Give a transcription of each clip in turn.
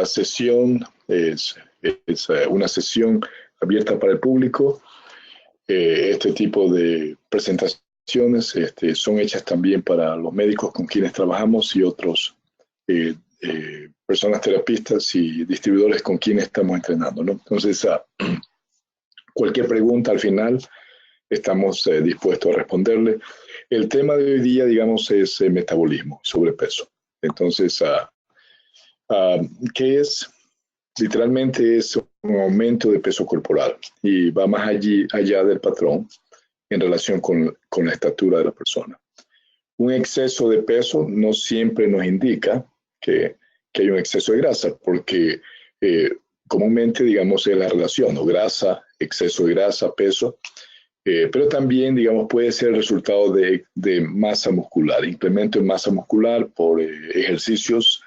esta sesión es una sesión abierta para el público. Este tipo de presentaciones son hechas también para los médicos con quienes trabajamos y otros personas terapistas y distribuidores con quienes estamos entrenando, ¿no? Entonces, cualquier pregunta al final estamos dispuestos a responderle. El tema de hoy día, digamos, es metabolismo, sobrepeso. Entonces, ¿qué es? Literalmente es un aumento de peso corporal y va más allá del patrón en relación con la estatura de la persona. Un exceso de peso no siempre nos indica que hay un exceso de grasa, porque comúnmente, digamos, es la relación, ¿no? Grasa, exceso de grasa, peso, pero también, digamos, puede ser el resultado de masa muscular, incremento en masa muscular por ejercicios.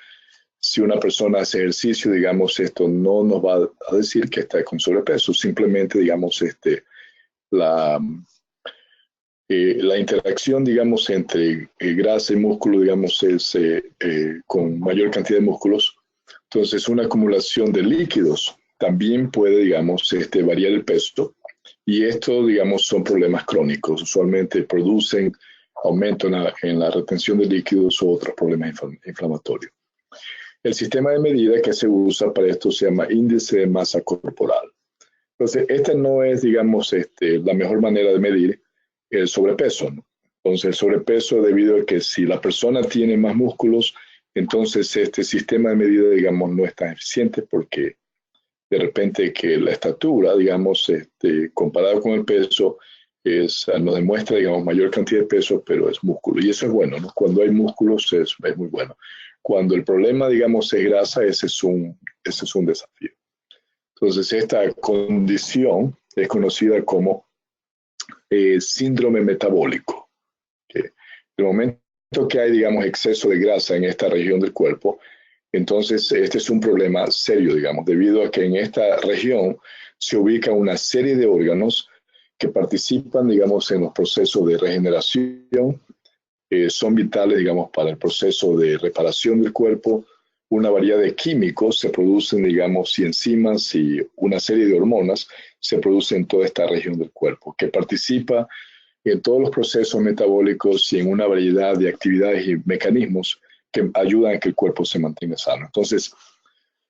Si una persona hace ejercicio, digamos, esto no nos va a decir que está con sobrepeso, simplemente, digamos, la interacción, digamos, entre grasa y músculo, digamos, es con mayor cantidad de músculos. Entonces, una acumulación de líquidos también puede, digamos, variar el peso. Y esto, digamos, son problemas crónicos. Usualmente producen aumento en la retención de líquidos o otros problemas inflamatorios. El sistema de medida que se usa para esto se llama índice de masa corporal. Entonces, esta no es, digamos, la mejor manera de medir el sobrepeso, ¿no? Entonces, el sobrepeso debido a que si la persona tiene más músculos, entonces este sistema de medida, digamos, no es tan eficiente porque de repente que la estatura, digamos, comparado con el peso, nos demuestra, digamos, mayor cantidad de peso, pero es músculo. Y eso es bueno, ¿no? Cuando hay músculos es muy bueno. Cuando el problema, digamos, es grasa, ese es un desafío. Entonces, esta condición es conocida como síndrome metabólico. ¿Okay? El momento que hay, digamos, exceso de grasa en esta región del cuerpo, entonces este es un problema serio, digamos, debido a que en esta región se ubica una serie de órganos que participan, digamos, en los procesos de regeneración, son vitales, digamos, para el proceso de reparación del cuerpo. Una variedad de químicos se producen, digamos, y enzimas y una serie de hormonas se producen en toda esta región del cuerpo, que participa en todos los procesos metabólicos y en una variedad de actividades y mecanismos que ayudan a que el cuerpo se mantenga sano. Entonces,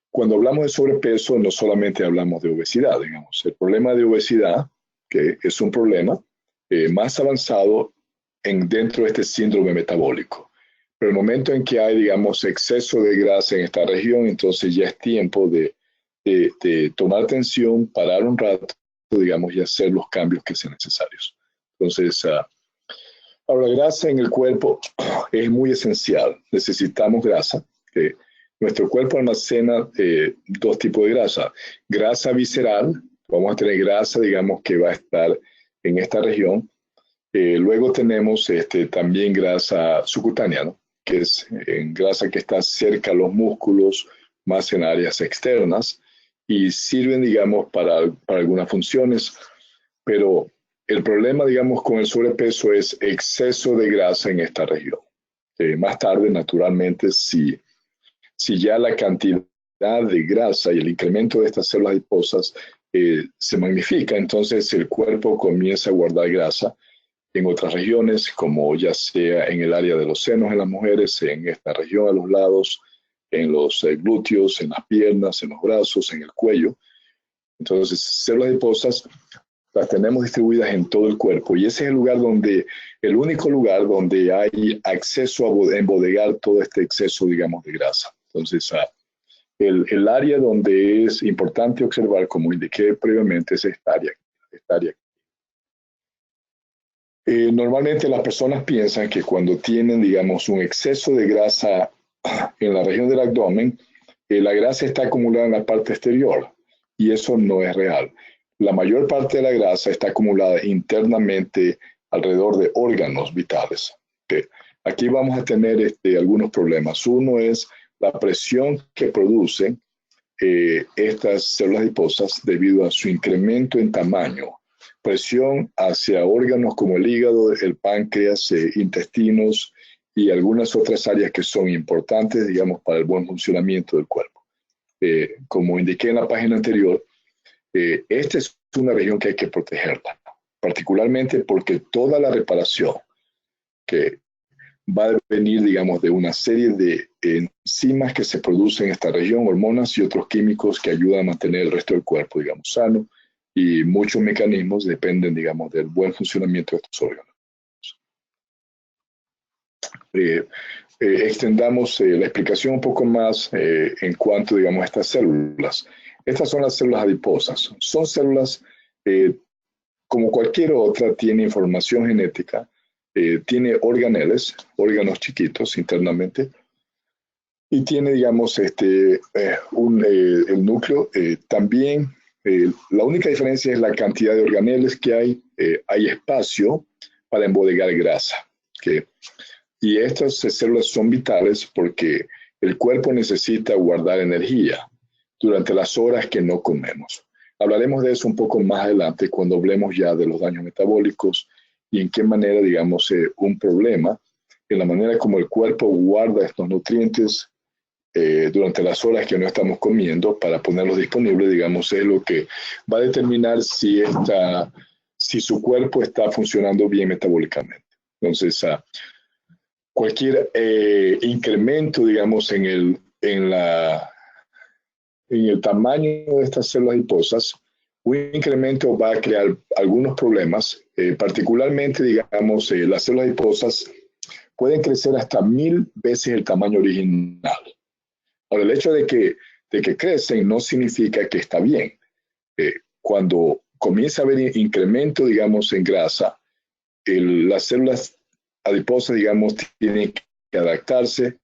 cuando hablamos de sobrepeso, no solamente hablamos de obesidad, digamos. El problema de obesidad, que es un problema más avanzado dentro de este síndrome metabólico. Pero el momento en que hay, digamos, exceso de grasa en esta región, entonces ya es tiempo de tomar atención, parar un rato, digamos, y hacer los cambios que sean necesarios. Entonces, ahora, la grasa en el cuerpo es muy esencial. Necesitamos grasa. Nuestro cuerpo almacena dos tipos de grasa. Grasa visceral, vamos a tener grasa, digamos, que va a estar en esta región. Luego tenemos también grasa subcutánea, ¿no? Que es grasa que está cerca a los músculos, más en áreas externas, y sirven, digamos, para algunas funciones, pero el problema, digamos, con el sobrepeso es exceso de grasa en esta región. Más tarde, naturalmente, si ya la cantidad de grasa y el incremento de estas células adiposas se magnifica, entonces el cuerpo comienza a guardar grasa en otras regiones, como ya sea en el área de los senos en las mujeres, en esta región a los lados, en los glúteos, en las piernas, en los brazos, en el cuello. Entonces, células adiposas las tenemos distribuidas en todo el cuerpo y ese es el único lugar donde hay acceso a embodegar todo este exceso, digamos, de grasa. Entonces, el área donde es importante observar, como indiqué previamente, es esta área. Normalmente las personas piensan que cuando tienen, digamos, un exceso de grasa en la región del abdomen, la grasa está acumulada en la parte exterior y eso no es real. La mayor parte de la grasa está acumulada internamente alrededor de órganos vitales. Aquí vamos a tener algunos problemas. Uno es la presión que producen estas células adiposas debido a su incremento en tamaño. Presión hacia órganos como el hígado, el páncreas, intestinos y algunas otras áreas que son importantes, digamos, para el buen funcionamiento del cuerpo. como indiqué en la página anterior, esta es una región que hay que protegerla, particularmente porque toda la reparación que va a venir, digamos, de una serie de enzimas que se producen en esta región, hormonas y otros químicos que ayudan a mantener el resto del cuerpo, digamos, sano, y muchos mecanismos dependen, digamos, del buen funcionamiento de estos órganos. Extendamos la explicación un poco más en cuanto, digamos, a estas células. Estas son las células adiposas. Son células, como cualquier otra, tiene información genética, tiene organeles, órganos chiquitos internamente, y tiene, digamos, el núcleo. También, la única diferencia es la cantidad de organeles que hay. Hay espacio para embodegar grasa. ¿Okay? Y estas células son vitales porque el cuerpo necesita guardar energía durante las horas que no comemos. Hablaremos de eso un poco más adelante cuando hablemos ya de los daños metabólicos y en qué manera, digamos, un problema en la manera como el cuerpo guarda estos nutrientes durante las horas que no estamos comiendo para ponerlos disponibles, digamos, es lo que va a determinar si su cuerpo está funcionando bien metabólicamente. Entonces, cualquier incremento, digamos, en el tamaño de estas células adiposas, un incremento va a crear algunos problemas, particularmente, digamos, las células adiposas pueden crecer hasta 1000 veces el tamaño original. Ahora, el hecho de que crecen no significa que está bien. Cuando comienza a haber incremento, digamos, en grasa, las células adiposas, digamos, tienen que adaptarse.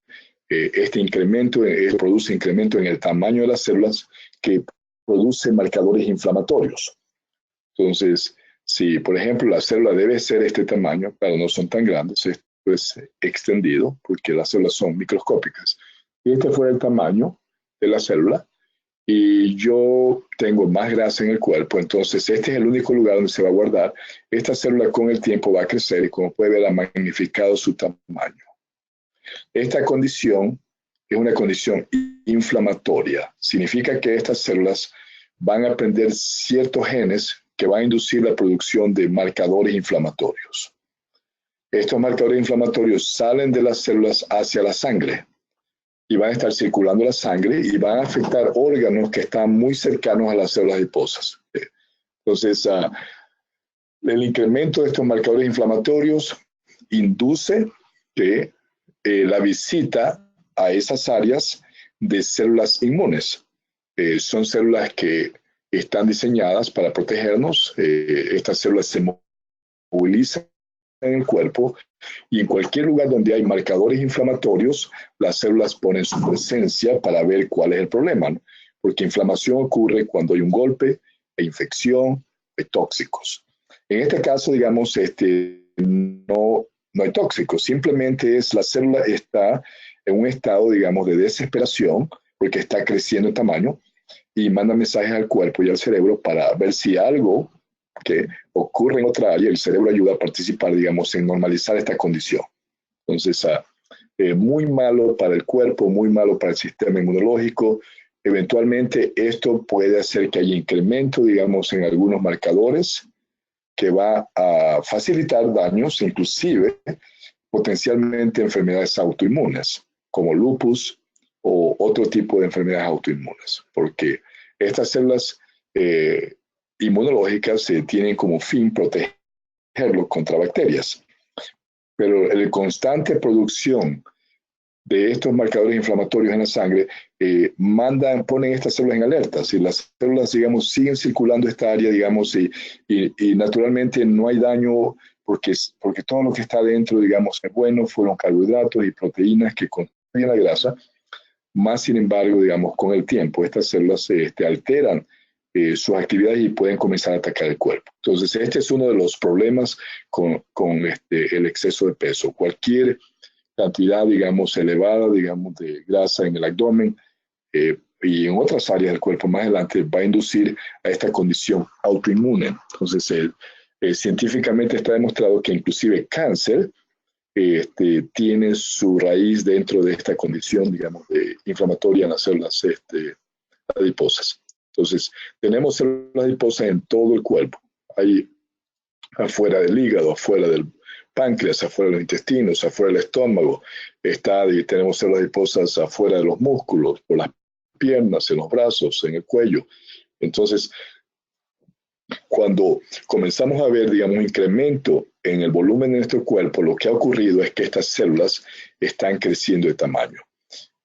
Este incremento produce incremento en el tamaño de las células que produce marcadores inflamatorios. Entonces, si, por ejemplo, la célula debe ser este tamaño, claro, no son tan grandes, esto es extendido porque las células son microscópicas. Y este fue el tamaño de la célula y yo tengo más grasa en el cuerpo, entonces este es el único lugar donde se va a guardar. Esta célula con el tiempo va a crecer y como puede ver ha magnificado su tamaño. Esta condición es una condición inflamatoria. Significa que estas células van a prender ciertos genes que van a inducir la producción de marcadores inflamatorios. Estos marcadores inflamatorios salen de las células hacia la sangre y van a estar circulando la sangre y van a afectar órganos que están muy cercanos a las células adiposas. Entonces, el incremento de estos marcadores inflamatorios induce que la visita a esas áreas de células inmunes. Son células que están diseñadas para protegernos. Estas células se movilizan en el cuerpo y en cualquier lugar donde hay marcadores inflamatorios, las células ponen su presencia para ver cuál es el problema, ¿no? Porque inflamación ocurre cuando hay un golpe, infección, tóxicos. En este caso, digamos, no hay tóxicos, simplemente la célula está en un estado, digamos, de desesperación porque está creciendo en tamaño y manda mensajes al cuerpo y al cerebro para ver si algo que ocurre en otra área, el cerebro ayuda a participar, digamos, en normalizar esta condición. Entonces, muy malo para el cuerpo, muy malo para el sistema inmunológico. Eventualmente, esto puede hacer que haya incremento, digamos, en algunos marcadores que va a facilitar daños, inclusive potencialmente enfermedades autoinmunes, como lupus o otro tipo de enfermedades autoinmunes, porque estas células inmunológicas tienen como fin protegerlo contra bacterias. Pero la constante producción de estos marcadores inflamatorios en la sangre ponen estas células en alerta. Si las células, digamos, siguen circulando esta área, digamos, y naturalmente no hay daño porque todo lo que está dentro, digamos, es bueno, fueron carbohidratos y proteínas que constituyen la grasa, más sin embargo, digamos, con el tiempo, estas células alteran sus actividades y pueden comenzar a atacar el cuerpo. Entonces, este es uno de los problemas con el exceso de peso. Cualquier cantidad, digamos, elevada, digamos, de grasa en el abdomen y en otras áreas del cuerpo más adelante va a inducir a esta condición autoinmune. Entonces, científicamente está demostrado que inclusive cáncer tiene su raíz dentro de esta condición, digamos, inflamatoria en las células adiposas. Entonces, tenemos células adiposas en todo el cuerpo. Hay afuera del hígado, afuera del páncreas, afuera de los intestinos, afuera del estómago. Tenemos células adiposas afuera de los músculos, por las piernas, en los brazos, en el cuello. Entonces, cuando comenzamos a ver, digamos, un incremento en el volumen de nuestro cuerpo, lo que ha ocurrido es que estas células están creciendo de tamaño.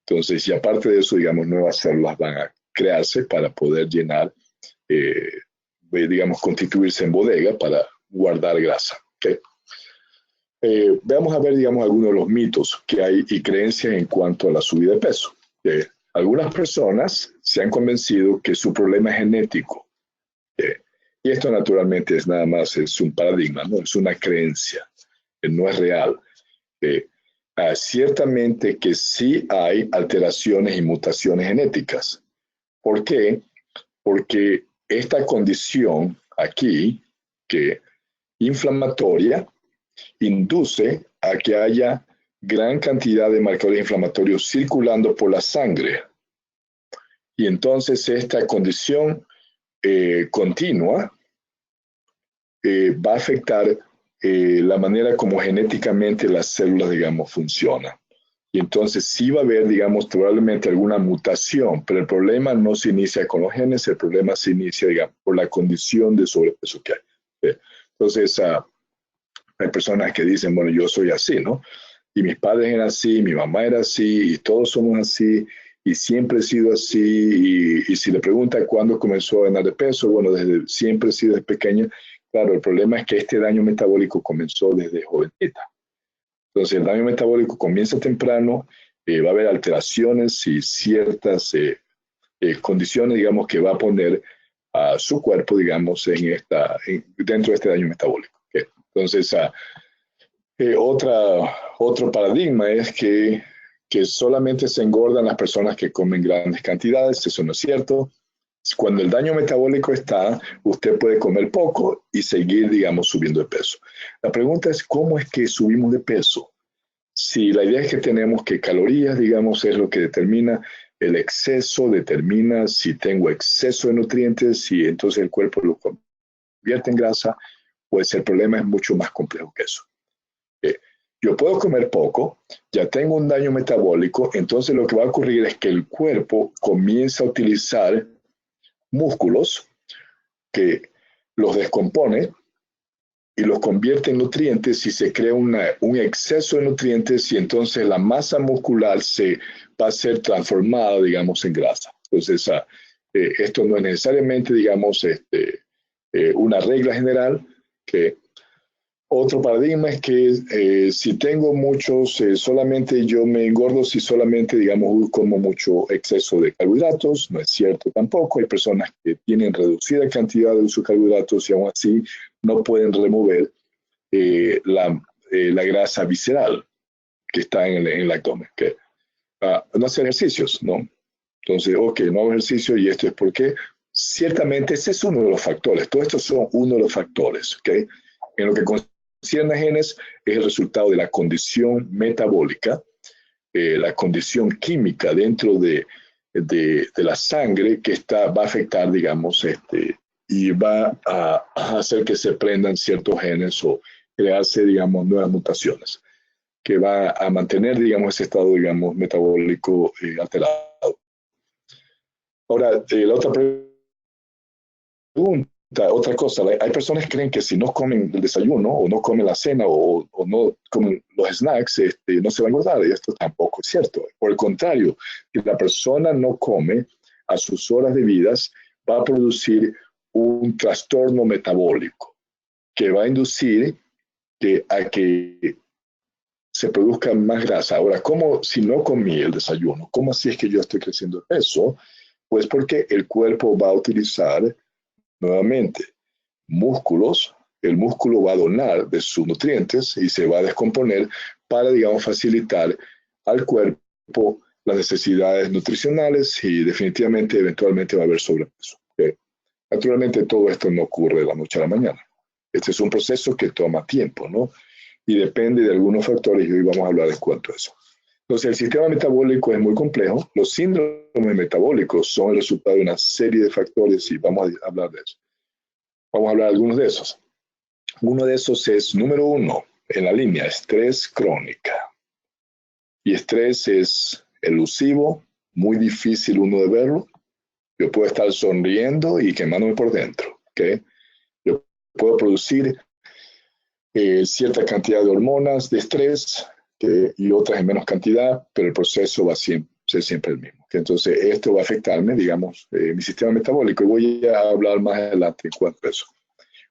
Entonces, y aparte de eso, digamos, nuevas células van a crearse para poder llenar, digamos, constituirse en bodega para guardar grasa. ¿Okay? Veamos a ver, digamos, algunos de los mitos que hay y creencias en cuanto a la subida de peso. Algunas personas se han convencido que su problema es genético. Y esto naturalmente es nada más, es un paradigma, ¿no? Es una creencia, no es real. Ciertamente que sí hay alteraciones y mutaciones genéticas. ¿Por qué? Porque esta condición aquí, que inflamatoria, induce a que haya gran cantidad de marcadores inflamatorios circulando por la sangre. Y entonces esta condición continua va a afectar la manera como genéticamente las células, digamos, funcionan. Y entonces sí va a haber, digamos, probablemente alguna mutación, pero el problema no se inicia con los genes, el problema se inicia, digamos, por la condición de sobrepeso que hay. Entonces, hay personas que dicen, bueno, yo soy así, ¿no? Y mis padres eran así, mi mamá era así, y todos somos así, y siempre he sido así, y si le preguntan cuándo comenzó a ganar de peso, bueno, desde siempre he sido desde pequeña. Claro, el problema es que este daño metabólico comenzó desde jovencita. Entonces, el daño metabólico comienza temprano, va a haber alteraciones y ciertas condiciones, digamos, que va a poner a su cuerpo, digamos, dentro de este daño metabólico. ¿Okay? Entonces, otro paradigma es que solamente se engordan las personas que comen grandes cantidades. Eso no es cierto. Cuando el daño metabólico está, usted puede comer poco y seguir, digamos, subiendo de peso. La pregunta es, ¿cómo es que subimos de peso? Si la idea es que tenemos que calorías, digamos, es lo que determina el exceso, determina si tengo exceso de nutrientes, y entonces el cuerpo lo convierte en grasa, pues el problema es mucho más complejo que eso. Yo puedo comer poco, ya tengo un daño metabólico, entonces lo que va a ocurrir es que el cuerpo comienza a utilizar músculos que los descompone y los convierte en nutrientes, y se crea un exceso de nutrientes, y entonces la masa muscular va a ser transformada, digamos, en grasa. Entonces, esto no es necesariamente, digamos, una regla general. Que otro paradigma es que si tengo muchos, solamente yo me engordo si solamente, digamos, como mucho exceso de carbohidratos. No es cierto tampoco. Hay personas que tienen reducida cantidad de sus carbohidratos y aún así no pueden remover la grasa visceral que está en el abdomen. ¿Okay? No hacer ejercicios, ¿no? Entonces, ok, no hago ejercicio, y esto es porque ciertamente ese es uno de los factores. Todos estos son uno de los factores. ¿Okay? En lo que concierne a genes, es el resultado de la condición metabólica, la condición química dentro de la sangre que va a afectar, digamos, y va a hacer que se prendan ciertos genes o crearse, digamos, nuevas mutaciones, que va a mantener, digamos, ese estado, digamos, metabólico alterado. Ahora, la otra pregunta, otra cosa, hay personas que creen que si no comen el desayuno o no comen la cena o no comen los snacks, no se va a engordar, y esto tampoco es cierto. Por el contrario, si la persona no come a sus horas debidas, va a producir un trastorno metabólico que va a inducir a que se produzca más grasa. Ahora, ¿cómo si no comí el desayuno? ¿Cómo así es que yo estoy creciendo de peso? Pues porque el cuerpo va a utilizar nuevamente músculos, el músculo va a donar de sus nutrientes y se va a descomponer para, digamos, facilitar al cuerpo las necesidades nutricionales, y definitivamente, eventualmente va a haber sobrepeso. ¿Okay? Naturalmente, todo esto no ocurre de la noche a la mañana. Este es un proceso que toma tiempo, ¿no? Y depende de algunos factores, y hoy vamos a hablar en cuanto a eso. Entonces, el sistema metabólico es muy complejo. Los síndromes metabólicos son el resultado de una serie de factores y vamos a hablar de eso. Vamos a hablar de algunos de esos. Uno de esos es, número uno, en la línea, estrés crónica. Y estrés es elusivo, muy difícil uno de verlo. Yo puedo estar sonriendo y quemándome por dentro. ¿Okay? Yo puedo producir cierta cantidad de hormonas de estrés y otras en menos cantidad, pero el proceso va a ser siempre el mismo. Entonces, esto va a afectarme, digamos, mi sistema metabólico. Y voy a hablar más adelante en cuanto a eso.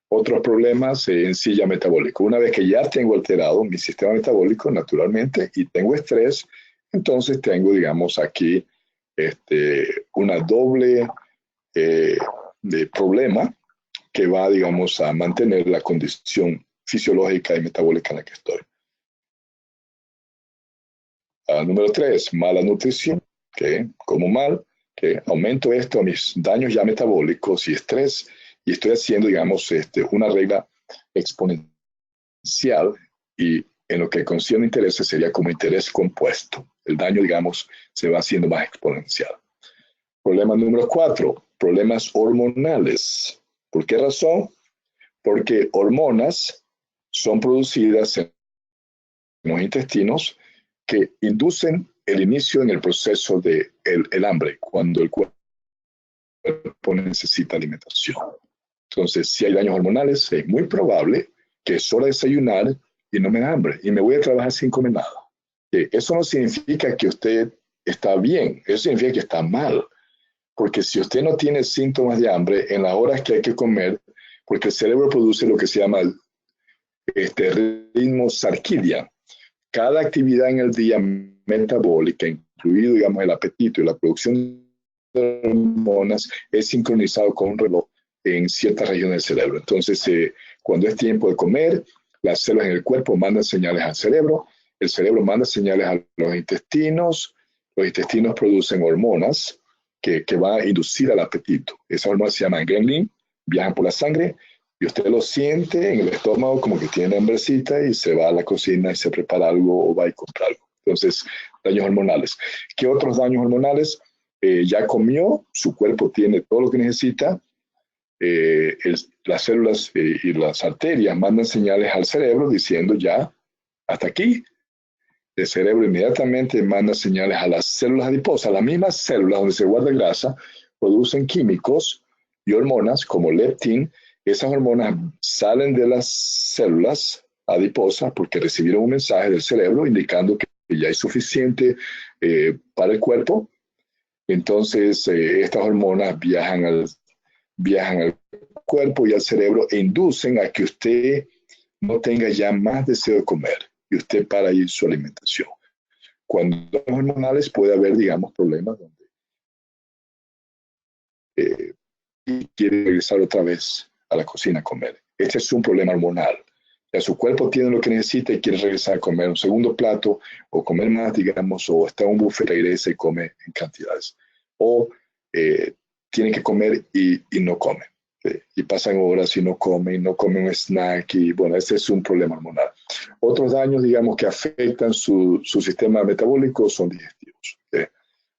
Otros problemas en sí ya metabólico. Una vez que ya tengo alterado mi sistema metabólico, naturalmente, y tengo estrés, entonces tengo, digamos, aquí una doble de problema que va, digamos, a mantener la condición fisiológica y metabólica en la que estoy. Número 3, mala nutrición. ¿Okay? Como mal, que aumento esto a mis daños ya metabólicos y estrés, y estoy haciendo, digamos, una regla exponencial, y en lo que concierne intereses sería como interés compuesto. El daño, digamos, se va haciendo más exponencial. Problema número 4, problemas hormonales. ¿Por qué razón? Porque hormonas son producidas en los intestinos que inducen el inicio en el proceso de el hambre, cuando el cuerpo necesita alimentación. Entonces, si hay daños hormonales, es muy probable que es hora de desayunar y no me da hambre y me voy a trabajar sin comer nada. Eso no significa que usted está bien, eso significa que está mal. Porque si usted no tiene síntomas de hambre en las horas que hay que comer, porque el cerebro produce lo que se llama ritmo circadiano. Cada actividad en el día metabólica, incluido, digamos, el apetito y la producción de hormonas, es sincronizado con un reloj en ciertas regiones del cerebro. Entonces, cuando es tiempo de comer, las células en el cuerpo mandan señales al cerebro, el cerebro manda señales a los intestinos producen hormonas que van a inducir al apetito. Esas hormonas se llaman ghrelin, viajan por la sangre, y usted lo siente en el estómago como que tiene hambrecita y se va a la cocina y se prepara algo o va y compra algo. Entonces, daños hormonales. ¿Qué otros daños hormonales? Ya comió, su cuerpo tiene todo lo que necesita, las células y las arterias mandan señales al cerebro diciendo ya, hasta aquí. El cerebro inmediatamente manda señales a las células adiposas. Las mismas células donde se guarda grasa producen químicos y hormonas como leptin. Esas hormonas salen de las células adiposas porque recibieron un mensaje del cerebro indicando que ya hay suficiente para el cuerpo. Entonces, estas hormonas viajan al cuerpo y al cerebro e inducen a que usted no tenga ya más deseo de comer y usted para ir su alimentación. Cuando hay hormonales puede haber, digamos, problemas donde quiere regresar otra vez a la cocina a comer. Este es un problema hormonal. Ya su cuerpo tiene lo que necesita y quiere regresar a comer un segundo plato o comer más, digamos, o está en un buffet, regresa y come en cantidades. O tiene que comer y no come. Y pasan horas y no come un snack y bueno, ese es un problema hormonal. Otros daños, digamos, que afectan su sistema metabólico son digestivos.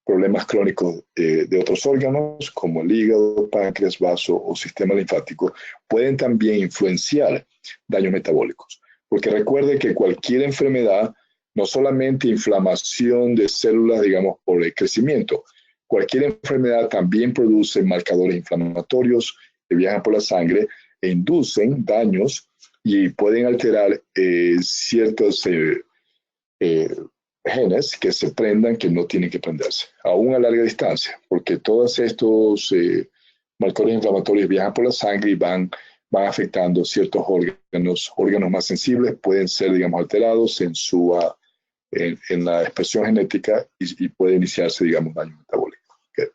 Problemas crónicos de otros órganos como el hígado, páncreas, vaso o sistema linfático pueden también influenciar daños metabólicos. Porque recuerde que cualquier enfermedad, no solamente inflamación de células, digamos, por el crecimiento, cualquier enfermedad también produce marcadores inflamatorios que viajan por la sangre e inducen daños y pueden alterar ciertos genes que se prendan que no tienen que prenderse, aún a larga distancia, porque todos estos marcadores inflamatorios viajan por la sangre y van afectando ciertos órganos más sensibles, pueden ser, digamos, alterados en la expresión genética y puede iniciarse, digamos, daño metabólico. Okay.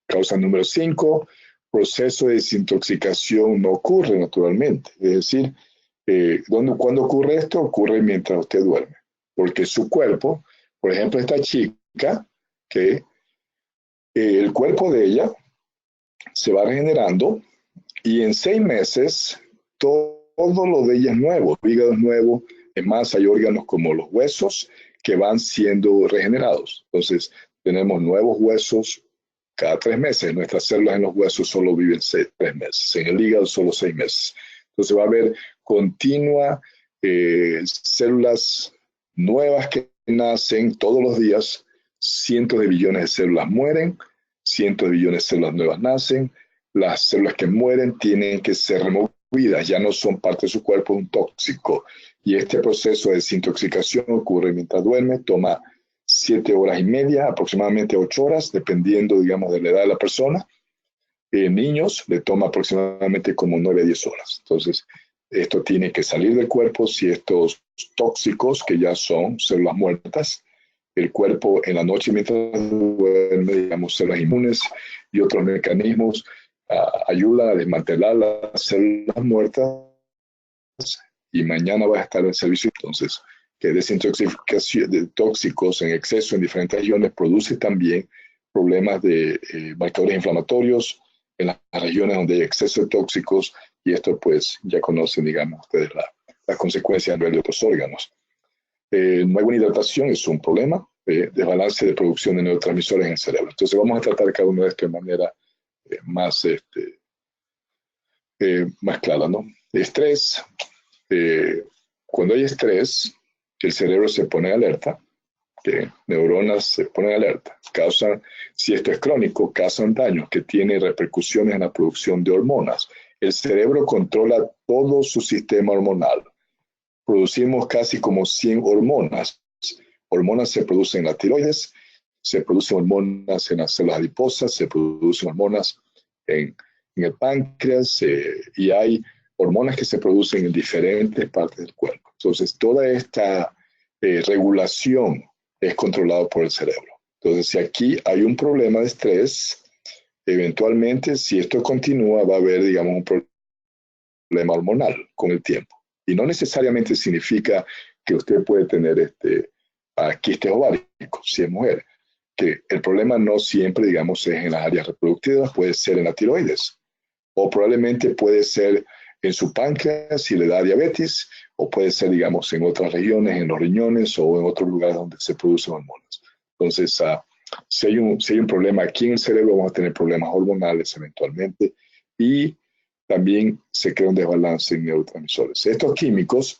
Causa número 5, proceso de desintoxicación no ocurre naturalmente, es decir, ¿cuándo ocurre esto? Ocurre mientras usted duerme, porque su cuerpo, por ejemplo, esta chica, que el cuerpo de ella se va regenerando y en 6 meses todo lo de ella es nuevo, el hígado es nuevo, es más, hay órganos como los huesos que van siendo regenerados. Entonces, tenemos nuevos huesos cada 3 meses. Nuestras células en los huesos solo viven 3 meses. En el hígado solo 6 meses. Entonces va a haber continua células nuevas que nacen todos los días. Cientos de billones de células mueren, cientos de billones de células nuevas nacen. Las células que mueren tienen que ser removidas, ya no son parte de su cuerpo, un tóxico. Y este proceso de desintoxicación ocurre mientras duerme, toma 7 horas y media, aproximadamente 8 horas, dependiendo, digamos, de la edad de la persona. En niños le toma aproximadamente como 9 a 10 horas. Entonces, esto tiene que salir del cuerpo si estos tóxicos, que ya son células muertas, el cuerpo en la noche mientras duerme, digamos, células inmunes y otros mecanismos ayudan a desmantelar las células muertas y mañana va a estar en servicio. Entonces, que desintoxicación de tóxicos en exceso en diferentes regiones produce también problemas de marcadores inflamatorios en las regiones donde hay exceso de tóxicos, y esto pues ya conocen, digamos, ustedes las consecuencias a nivel de otros órganos. No hay buena hidratación, es un problema, desbalance de producción de neurotransmisores en el cerebro. Entonces vamos a tratar cada uno de estos de manera más clara, ¿no? Estrés. Cuando hay estrés, el cerebro se pone alerta, neuronas se ponen alerta, si esto es crónico, causan daños que tienen repercusiones en la producción de hormonas. El cerebro controla todo su sistema hormonal. Producimos casi como 100 hormonas. Hormonas se producen en la tiroides, se producen hormonas en las células adiposas, se producen hormonas en el páncreas, y hay hormonas que se producen en diferentes partes del cuerpo. Entonces, toda esta regulación es controlada por el cerebro. Entonces, si aquí hay un problema de estrés, eventualmente, si esto continúa, va a haber, digamos, un problema hormonal con el tiempo. Y no necesariamente significa que usted puede tener quistes ováricos, si es mujer. Que el problema no siempre, digamos, es en las áreas reproductivas, puede ser en la tiroides, o probablemente puede ser en su páncreas si le da diabetes, o puede ser, digamos, en otras regiones, en los riñones o en otros lugares donde se producen hormonas. Entonces, si hay un problema aquí en el cerebro, vamos a tener problemas hormonales eventualmente, y también se crea un desbalance en neurotransmisores. Estos químicos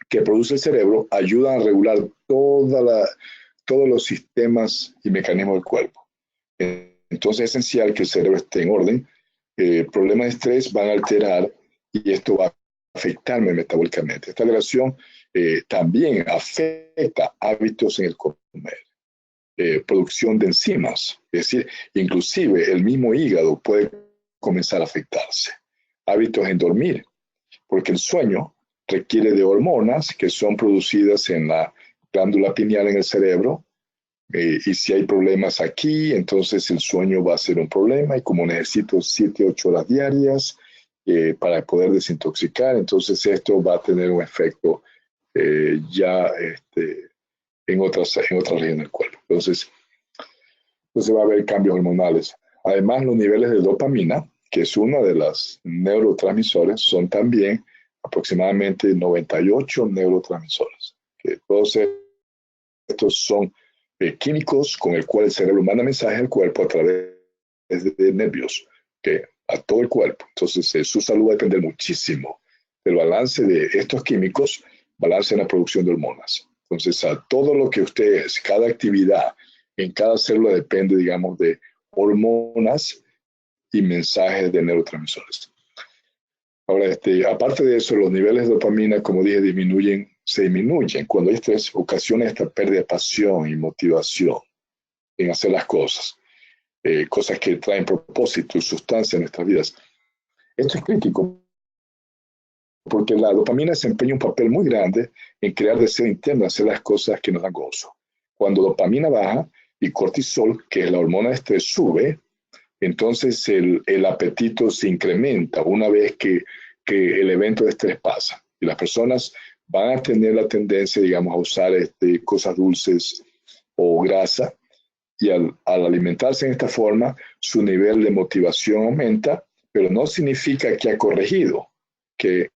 que produce el cerebro ayudan a regular todos los sistemas y mecanismos del cuerpo. Entonces es esencial que el cerebro esté en orden. Problemas de estrés van a alterar y esto va a afectarme metabólicamente. Esta alteración también afecta hábitos en el comer, producción de enzimas, es decir, inclusive el mismo hígado puede comenzar a afectarse. Hábitos en dormir, porque el sueño requiere de hormonas que son producidas en la glándula pineal en el cerebro, y si hay problemas aquí, entonces el sueño va a ser un problema, y como necesito 7, 8 horas diarias para poder desintoxicar, entonces esto va a tener un efecto ya en otras regiones del cuerpo. Entonces va a haber cambios hormonales. Además, los niveles de dopamina, que es una de las neurotransmisores, son también aproximadamente 98 neurotransmisores. Que todos estos son químicos con el cual el cerebro manda mensajes al cuerpo a través de nervios, a todo el cuerpo. Entonces, su salud va a depender muchísimo del balance de estos químicos, balance en la producción de hormonas. Entonces, a todo lo que usted es, cada actividad en cada célula depende, digamos, de hormonas y mensajes de neurotransmisores. Ahora, aparte de eso, los niveles de dopamina, como dije, se disminuyen cuando hay estrés, ocasiona esta pérdida de pasión y motivación en hacer las cosas, cosas que traen propósito y sustancia en nuestras vidas. Esto es crítico porque la dopamina desempeña un papel muy grande en crear deseo interno, hacer las cosas que nos dan gozo. Cuando dopamina baja y cortisol, que es la hormona de estrés, sube, entonces el apetito se incrementa una vez que el evento de estrés pasa. Y las personas van a tener la tendencia, digamos, a usar cosas dulces o grasa, y al alimentarse en esta forma, su nivel de motivación aumenta, pero no significa que ha corregido, que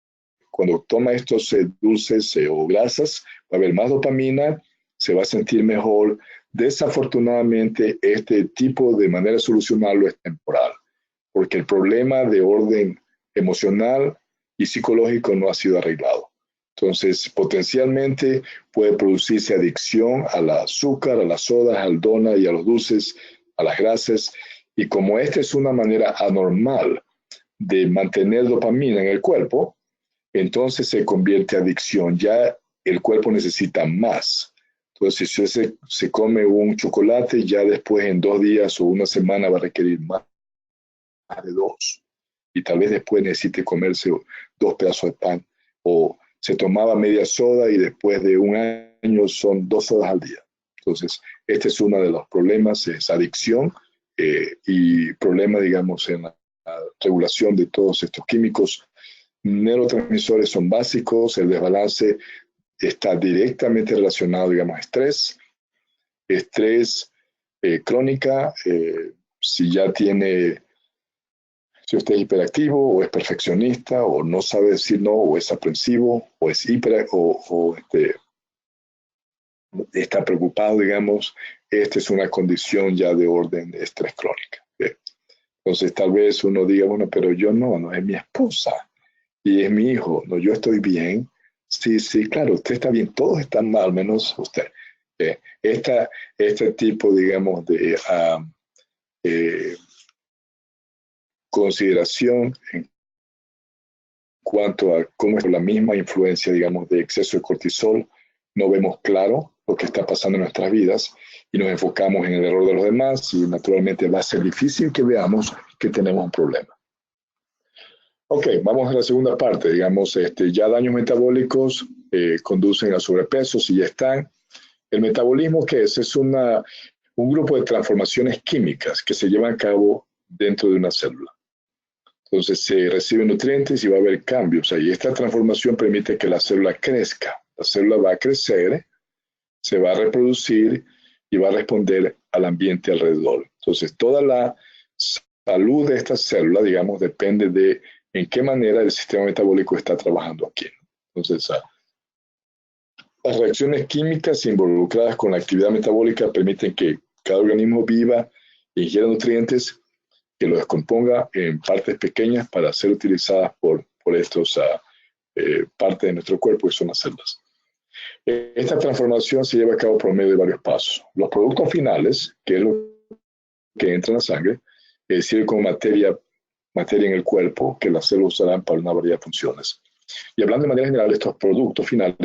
cuando toma estos dulces o grasas, va a haber más dopamina se va a sentir mejor. Desafortunadamente, este tipo de manera de solucionarlo es temporal, porque el problema de orden emocional y psicológico no ha sido arreglado. Entonces, potencialmente puede producirse adicción al azúcar, a las sodas, al donut y a los dulces, a las grasas. Y como esta es una manera anormal de mantener dopamina en el cuerpo, entonces se convierte en adicción. Ya el cuerpo necesita más. Entonces, si usted se come un chocolate, ya después en 2 días o una semana va a requerir más de 2. Y tal vez después necesite comerse 2 pedazos de pan. O se tomaba media soda y después de un año son 2 sodas al día. Entonces, este es uno de los problemas, es adicción y problema, digamos, en la regulación de todos estos químicos. Neurotransmisores son básicos, el desbalance está directamente relacionado, digamos, a estrés crónica, si usted es hiperactivo o es perfeccionista o no sabe decir no o es aprensivo o es está preocupado, digamos, esta es una condición ya de orden de estrés crónica. Entonces tal vez uno diga, bueno, pero yo no es mi esposa y es mi hijo, no, yo estoy bien. Sí, sí, claro, usted está bien, todos están mal, menos usted. Este tipo, digamos, de consideración en cuanto a cómo es la misma influencia, digamos, de exceso de cortisol, no vemos claro lo que está pasando en nuestras vidas y nos enfocamos en el error de los demás y naturalmente va a ser difícil que veamos que tenemos un problema. Ok, vamos a la segunda parte, digamos, ya daños metabólicos conducen a sobrepeso si ya están. El metabolismo, ¿qué es? Es un grupo de transformaciones químicas que se llevan a cabo dentro de una célula. Entonces se reciben nutrientes y va a haber cambios ahí. Esta transformación permite que la célula crezca. La célula va a crecer, se va a reproducir y va a responder al ambiente alrededor. Entonces toda la salud de esta célula, digamos, depende de en qué manera el sistema metabólico está trabajando aquí. Entonces, las reacciones químicas involucradas con la actividad metabólica permiten que cada organismo viva e ingiera nutrientes que lo descomponga en partes pequeñas para ser utilizadas por estos partes de nuestro cuerpo, que son las células. Esta transformación se lleva a cabo por medio de varios pasos. Los productos finales, que es lo que entra en la sangre, sirven como materia en el cuerpo que las células usarán para una variedad de funciones. Y hablando de manera general, estos productos finales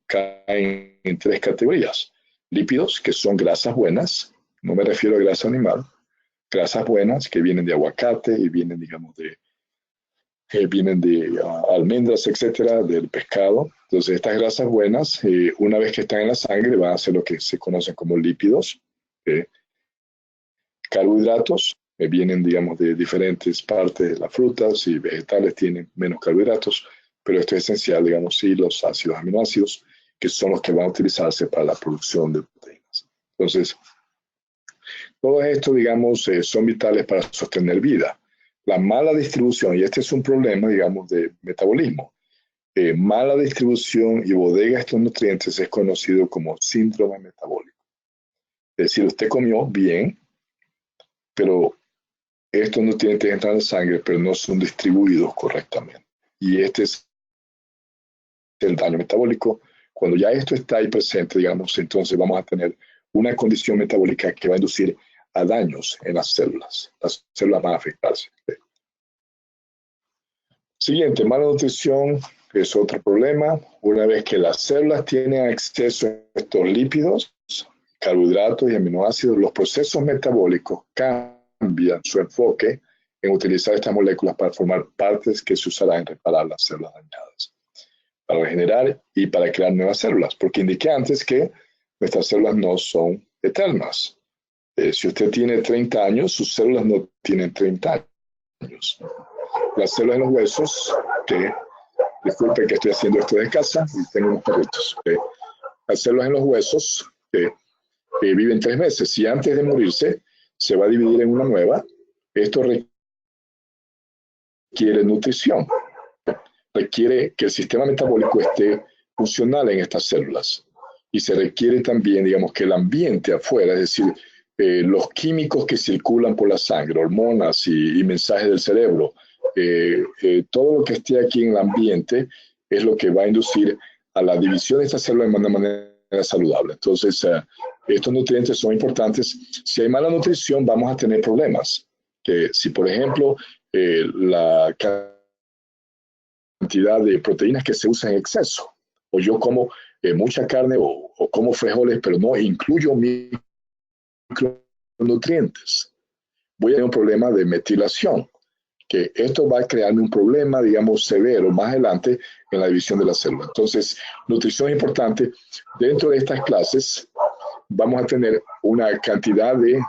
caen en 3 categorías. Lípidos, que son grasas buenas, no me refiero a grasa animal, grasas buenas que vienen de aguacate y vienen, digamos, vienen de almendras, etcétera, del pescado. Entonces, estas grasas buenas, una vez que están en la sangre, van a ser lo que se conocen como lípidos. Carbohidratos, vienen, digamos, de diferentes partes de las frutas y vegetales tienen menos carbohidratos, pero esto es esencial, digamos, sí, los ácidos aminoácidos, que son los que van a utilizarse para la producción de proteínas. Entonces, todo esto, digamos, son vitales para sostener vida. La mala distribución, y este es un problema, digamos, de metabolismo, mala distribución y bodega de estos nutrientes es conocido como síndrome metabólico. Es decir, usted comió bien, pero estos nutrientes entran en la sangre, pero no son distribuidos correctamente. Y este es el daño metabólico. Cuando ya esto está ahí presente, digamos, entonces vamos a tener una condición metabólica que va a inducir a daños en las células. Las células van a afectarse. Siguiente, mala nutrición es otro problema. Una vez que las células tienen acceso a estos lípidos, carbohidratos y aminoácidos, los procesos metabólicos cambian su enfoque en utilizar estas moléculas para formar partes que se usarán en reparar las células dañadas, para regenerar y para crear nuevas células, porque indiqué antes que nuestras células no son eternas. Si usted tiene 30 años, sus células no tienen 30 años. Las células en los huesos, disculpen que estoy haciendo esto de casa y tengo unos perritos. Las células en los huesos viven 3 meses y antes de morirse se va a dividir en una nueva. Esto requiere nutrición, requiere que el sistema metabólico esté funcional en estas células. y se requiere también, digamos, que el ambiente afuera, es decir, los químicos que circulan por la sangre, hormonas y mensajes del cerebro, todo lo que esté aquí en el ambiente es lo que va a inducir a la división de estas células de una manera saludable. Entonces, estos nutrientes son importantes. Si hay mala nutrición, vamos a tener problemas. Que si, por ejemplo, la cantidad de proteínas que se usa en exceso, o yo como mucha carne o como frijoles, pero no incluyo micronutrientes, voy a tener un problema de metilación, que esto va a crearme un problema, digamos, severo más adelante en la división de la célula. Entonces, nutrición es importante. Dentro de estas clases vamos a tener una cantidad de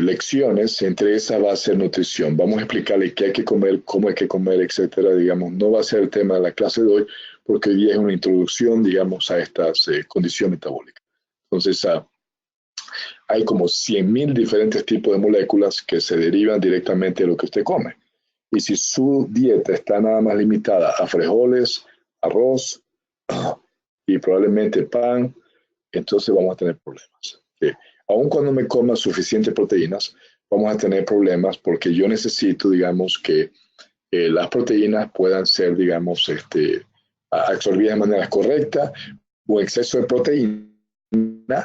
lecciones, entre esas va a ser nutrición. Vamos a explicarle qué hay que comer, cómo hay que comer, etcétera. Digamos, no va a ser el tema de la clase de hoy, porque hoy día es una introducción, digamos, a estas condiciones metabólicas. Entonces, hay como 100.000 diferentes tipos de moléculas que se derivan directamente de lo que usted come. Y si su dieta está nada más limitada a frijoles, arroz y probablemente pan, entonces vamos a tener problemas. Aun cuando me coma suficientes proteínas, vamos a tener problemas porque yo necesito, digamos, que las proteínas puedan ser, digamos, absorbidas de manera correcta. Un exceso de proteína va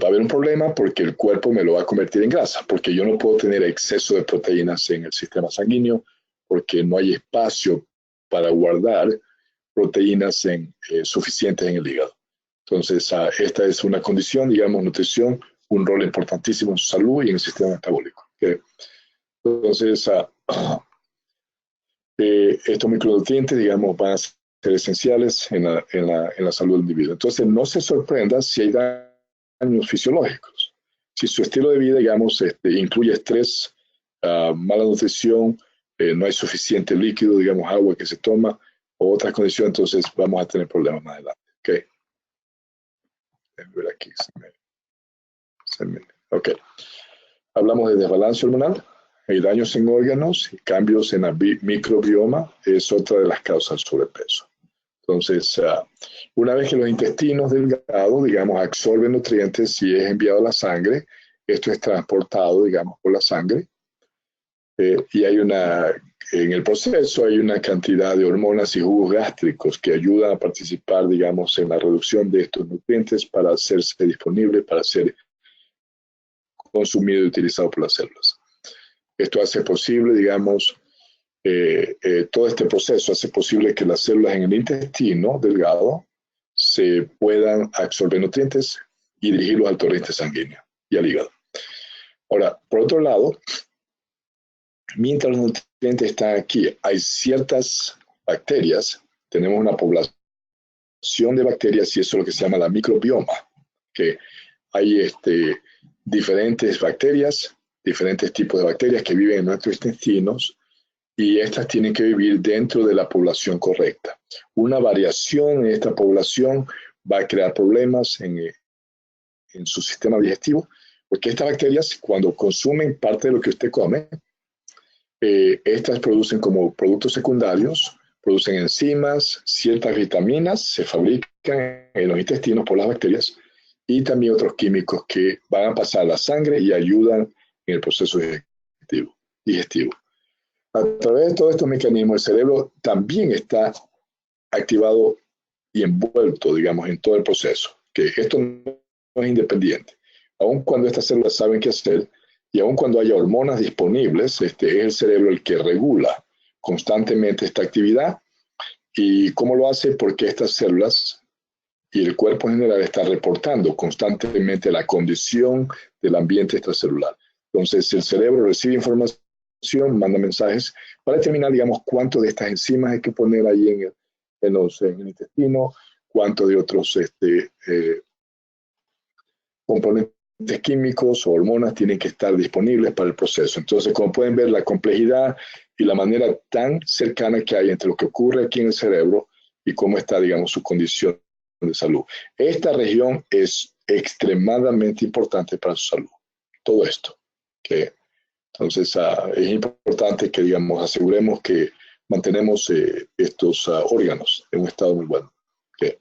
a haber un problema porque el cuerpo me lo va a convertir en grasa, porque yo no puedo tener exceso de proteínas en el sistema sanguíneo, porque no hay espacio para guardar proteínas suficientes en el hígado. Entonces, esta es una condición, digamos, nutrición, un rol importantísimo en su salud y en el sistema metabólico. ¿Okay? Entonces, estos micronutrientes, digamos, van a ser esenciales en la salud del individuo. Entonces, no se sorprenda si hay daños fisiológicos. Si su estilo de vida, digamos, incluye estrés, mala nutrición, no hay suficiente líquido, digamos, agua que se toma, o otras condiciones, entonces vamos a tener problemas más adelante. Okay. Ver aquí. Ok. Hablamos de desbalance hormonal, hay daños en órganos, cambios en el microbioma, es otra de las causas del sobrepeso. Entonces, una vez que los intestinos delgados, digamos, absorben nutrientes y es enviado a la sangre, esto es transportado, digamos, por la sangre, y en el proceso hay una cantidad de hormonas y jugos gástricos que ayudan a participar, digamos, en la reducción de estos nutrientes para hacerse disponibles, para ser consumido y utilizado por las células. Esto hace posible, digamos, todo este proceso hace posible que las células en el intestino delgado se puedan absorber nutrientes y dirigirlos al torrente sanguíneo y al hígado. Ahora, por otro lado, mientras los nutrientes están aquí, hay ciertas bacterias, tenemos una población de bacterias y eso es lo que se llama la microbioma, que hay diferentes bacterias, diferentes tipos de bacterias que viven en nuestros intestinos y estas tienen que vivir dentro de la población correcta. Una variación en esta población va a crear problemas en su sistema digestivo, porque estas bacterias, cuando consumen parte de lo que usted come, estas producen como productos secundarios, producen enzimas, ciertas vitaminas, se fabrican en los intestinos por las bacterias, y también otros químicos que van a pasar a la sangre y ayudan en el proceso digestivo. A través de todos estos mecanismos, el cerebro también está activado y envuelto, digamos, en todo el proceso, que esto no es independiente. Aun cuando estas células saben qué hacer y aun cuando haya hormonas disponibles, es el cerebro el que regula constantemente esta actividad. ¿Y cómo lo hace? Porque estas células y el cuerpo en general está reportando constantemente la condición del ambiente extracelular. Entonces, el cerebro recibe información, manda mensajes para determinar, digamos, cuánto de estas enzimas hay que poner ahí en el intestino, cuánto de otros componentes químicos o hormonas tienen que estar disponibles para el proceso. Entonces, como pueden ver, la complejidad y la manera tan cercana que hay entre lo que ocurre aquí en el cerebro y cómo está, digamos, su condición de salud. Esta región es extremadamente importante para su salud. Todo esto. ¿Okay? Entonces, es importante que, digamos, aseguremos que mantenemos estos órganos en un estado muy bueno. Okay.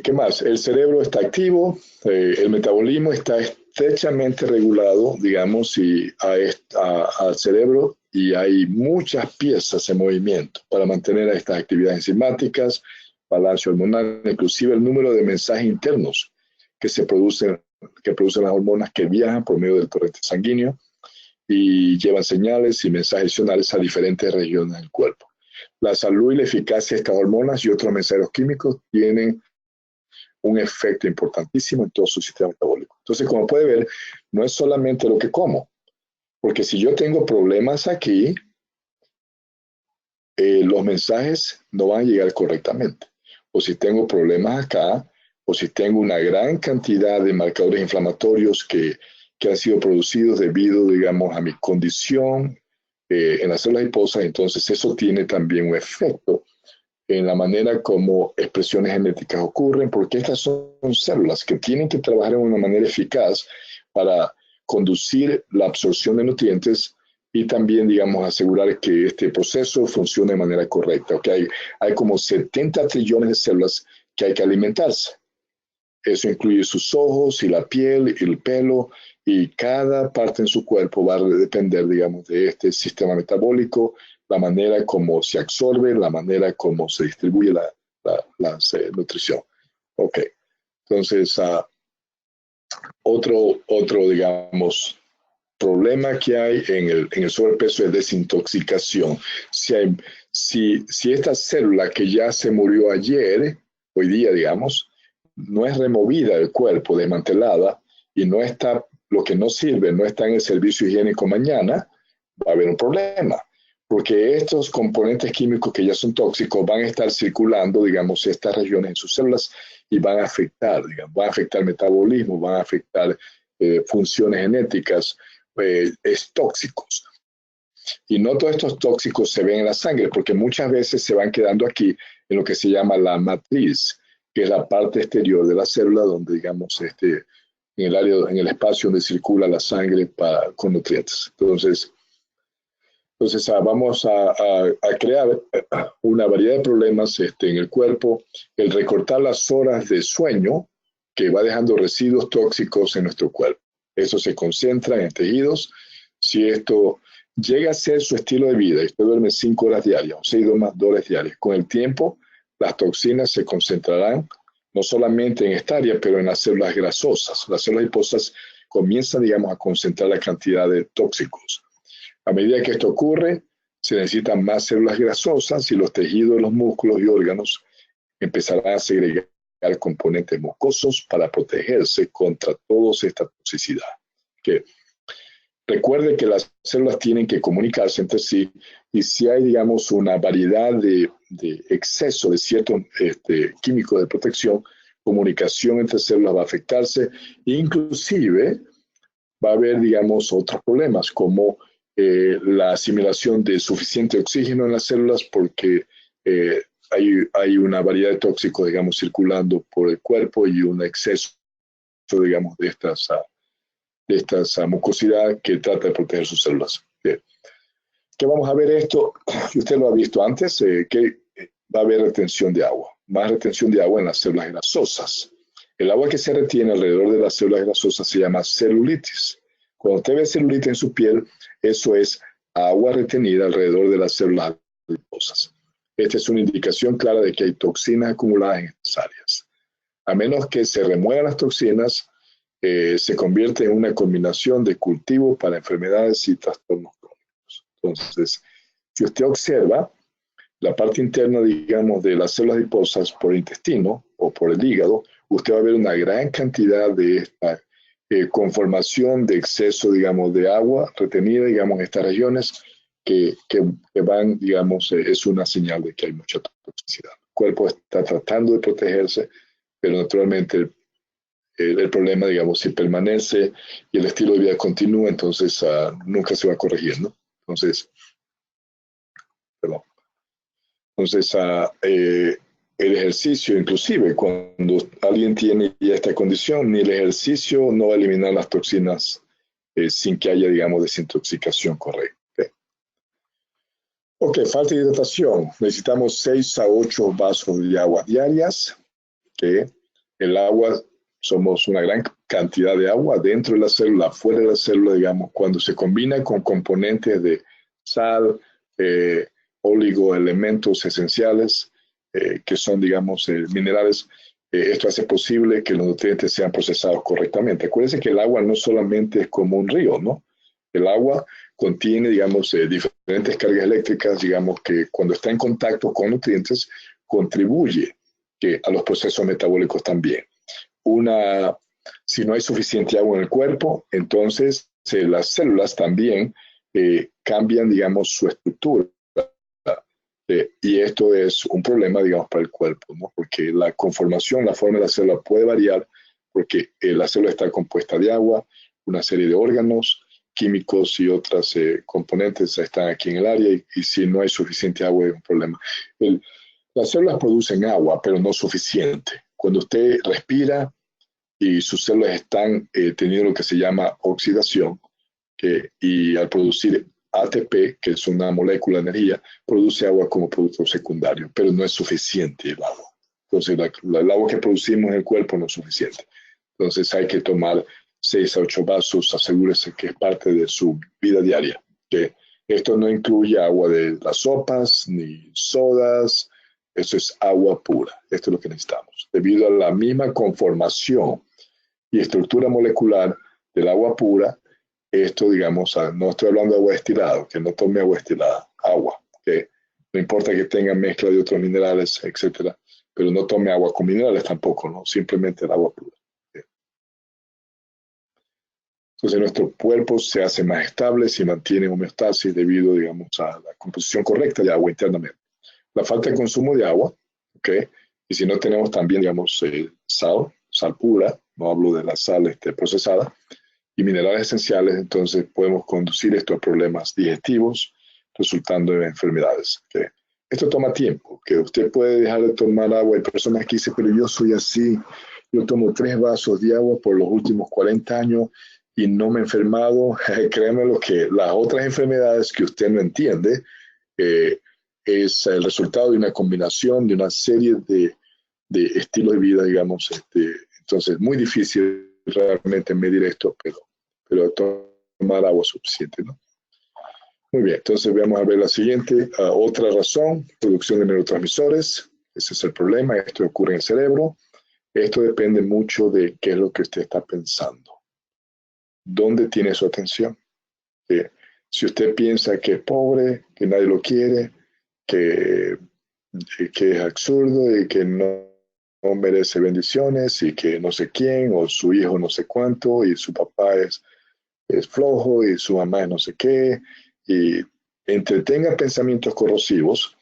¿Qué más? El cerebro está activo, el metabolismo está estrechamente regulado, digamos, al cerebro, y hay muchas piezas en movimiento para mantener estas actividades enzimáticas, balance hormonal, inclusive el número de mensajes internos que producen las hormonas que viajan por medio del torrente sanguíneo y llevan señales y mensajes adicionales a diferentes regiones del cuerpo. La salud y la eficacia de estas hormonas y otros mensajeros químicos tienen un efecto importantísimo en todo su sistema metabólico. Entonces, como puede ver, no es solamente lo que como, porque si yo tengo problemas aquí, los mensajes no van a llegar correctamente. O si tengo problemas acá, o si tengo una gran cantidad de marcadores inflamatorios que han sido producidos debido, digamos, a mi condición en las células adiposas, entonces eso tiene también un efecto en la manera como expresiones genéticas ocurren, porque estas son células que tienen que trabajar de una manera eficaz para conducir la absorción de nutrientes y también, digamos, asegurar que este proceso funcione de manera correcta. Okay, hay como 70 trillones de células que hay que alimentarse. Eso incluye sus ojos y la piel y el pelo, y cada parte en su cuerpo va a depender, digamos, de este sistema metabólico, la manera como se absorbe, la manera como se distribuye la nutrición. Ok, entonces, otro, digamos, problema que hay en el sobrepeso es desintoxicación. Si esta célula que ya se murió ayer, hoy día, digamos, no es removida del cuerpo, desmantelada, y no está, lo que no sirve, no está en el servicio higiénico mañana, va a haber un problema, porque estos componentes químicos que ya son tóxicos van a estar circulando, digamos, estas regiones en sus células y van a afectar, digamos, van a afectar el metabolismo, van a afectar funciones genéticas, es tóxicos. Y no todos estos tóxicos se ven en la sangre, porque muchas veces se van quedando aquí en lo que se llama la matriz, que es la parte exterior de la célula, donde, digamos, en el espacio donde circula la sangre con nutrientes. Entonces vamos a crear una variedad de problemas en el cuerpo. El recortar las horas de sueño, que va dejando residuos tóxicos en nuestro cuerpo. Eso se concentra en tejidos. Si esto llega a ser su estilo de vida y usted duerme 5 horas diarias o 6 horas diarias, con el tiempo las toxinas se concentrarán no solamente en esta área, pero en las células grasosas. Las células adiposas comienzan, digamos, a concentrar la cantidad de tóxicos. A medida que esto ocurre, se necesitan más células grasosas y los tejidos, los músculos y órganos empezarán a segregar componentes mucosos para protegerse contra toda esta toxicidad. Que recuerde que las células tienen que comunicarse entre sí, y si hay, digamos, una variedad de exceso de ciertos químicos de protección, comunicación entre células va a afectarse, e inclusive va a haber, digamos, otros problemas como la asimilación de suficiente oxígeno en las células, porque hay una variedad de tóxicos, digamos, circulando por el cuerpo y un exceso, digamos, de esta mucosidad que trata de proteger sus células. Bien. ¿Qué vamos a ver esto? Usted lo ha visto antes, que va a haber retención de agua, más retención de agua en las células grasosas. El agua que se retiene alrededor de las células grasosas se llama celulitis. Cuando usted ve celulitis en su piel, eso es agua retenida alrededor de las células adiposas. Esta es una indicación clara de que hay toxinas acumuladas en estas áreas. A menos que se remuevan las toxinas, se convierte en una combinación de cultivo para enfermedades y trastornos crónicos. Entonces, si usted observa la parte interna, digamos, de las células adiposas por el intestino o por el hígado, usted va a ver una gran cantidad de esta conformación de exceso, digamos, de agua retenida, digamos, en estas regiones que van, digamos, es una señal de que hay mucha toxicidad. El cuerpo está tratando de protegerse, pero naturalmente el problema, digamos, si permanece y el estilo de vida continúa, entonces nunca se va a corregir, ¿no? Entonces, perdón. Entonces, el ejercicio, inclusive cuando alguien tiene ya esta condición, ni el ejercicio no va a eliminar las toxinas sin que haya, digamos, desintoxicación correcta. Ok, falta de hidratación. Necesitamos 6 a 8 vasos de agua diarias. Que el agua, somos una gran cantidad de agua dentro de la célula, fuera de la célula, digamos, cuando se combina con componentes de sal, oligoelementos esenciales, que son, digamos, minerales, esto hace posible que los nutrientes sean procesados correctamente. Acuérdense que el agua no solamente es como un río, ¿no? El agua contiene, digamos, diferentes cargas eléctricas, digamos, que cuando está en contacto con nutrientes, contribuye a los procesos metabólicos también. Si no hay suficiente agua en el cuerpo, entonces las células también cambian, digamos, su estructura. Y esto es un problema, digamos, para el cuerpo, ¿no? Porque la conformación, la forma de la célula puede variar, porque la célula está compuesta de agua, una serie de órganos, químicos y otras componentes están aquí en el área, y si no hay suficiente agua es un problema. Las células producen agua, pero no suficiente. Cuando usted respira y sus células están teniendo lo que se llama oxidación, y al producir ATP, que es una molécula de energía, produce agua como producto secundario, pero no es suficiente el agua. Entonces, el agua que producimos en el cuerpo no es suficiente. Entonces, hay que tomar 6 a 8 vasos, asegúrese que es parte de su vida diaria. Que esto no incluye agua de las sopas, ni sodas, eso es agua pura. Esto es lo que necesitamos. Debido a la misma conformación y estructura molecular del agua pura, esto, digamos, no estoy hablando de agua destilada, que no tome agua destilada, agua, que no importa que tenga mezcla de otros minerales, etcétera, pero no tome agua con minerales tampoco, ¿no? Simplemente el agua pura. Entonces nuestro cuerpo se hace más estable si mantiene homeostasis debido, digamos, a la composición correcta de agua internamente. La falta de consumo de agua, ¿ok? Y si no tenemos también, digamos, sal pura, no hablo de la sal procesada, y minerales esenciales, entonces podemos conducir esto a problemas digestivos, resultando en enfermedades. ¿Okay? Esto toma tiempo, que usted puede dejar de tomar agua. Hay personas que dicen, pero yo soy así, yo tomo 3 vasos de agua por los últimos 40 años y no me he enfermado. Créeme lo que las otras enfermedades que usted no entiende es el resultado de una combinación de una serie de estilos de vida, digamos. Entonces, muy difícil realmente medir esto, pero tomar agua suficiente, ¿no? Muy bien, entonces vamos a ver la siguiente. Otra razón, producción de neurotransmisores. Ese es el problema, esto ocurre en el cerebro. Esto depende mucho de qué es lo que usted está pensando. ¿Dónde tiene su atención? Si usted piensa que es pobre, que nadie lo quiere, que es absurdo y que no merece bendiciones y que no sé quién, o su hijo no sé cuánto, y su papá es flojo y su mamá es no sé qué, y entretenga pensamientos corrosivos,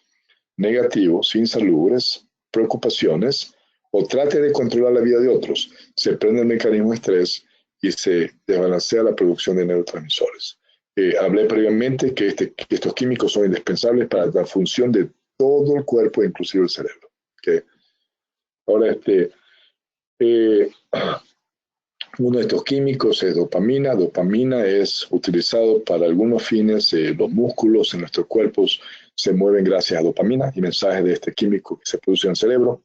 negativos, insalubres, preocupaciones, o trate de controlar la vida de otros, se prende el mecanismo de estrés y se desbalancea la producción de neurotransmisores. Hablé previamente que estos químicos son indispensables para la función de todo el cuerpo, inclusive el cerebro. ¿Okay? Ahora, uno de estos químicos es dopamina. Dopamina es utilizado para algunos fines. Los músculos en nuestros cuerpos se mueven gracias a dopamina y mensajes de este químico que se produce en el cerebro.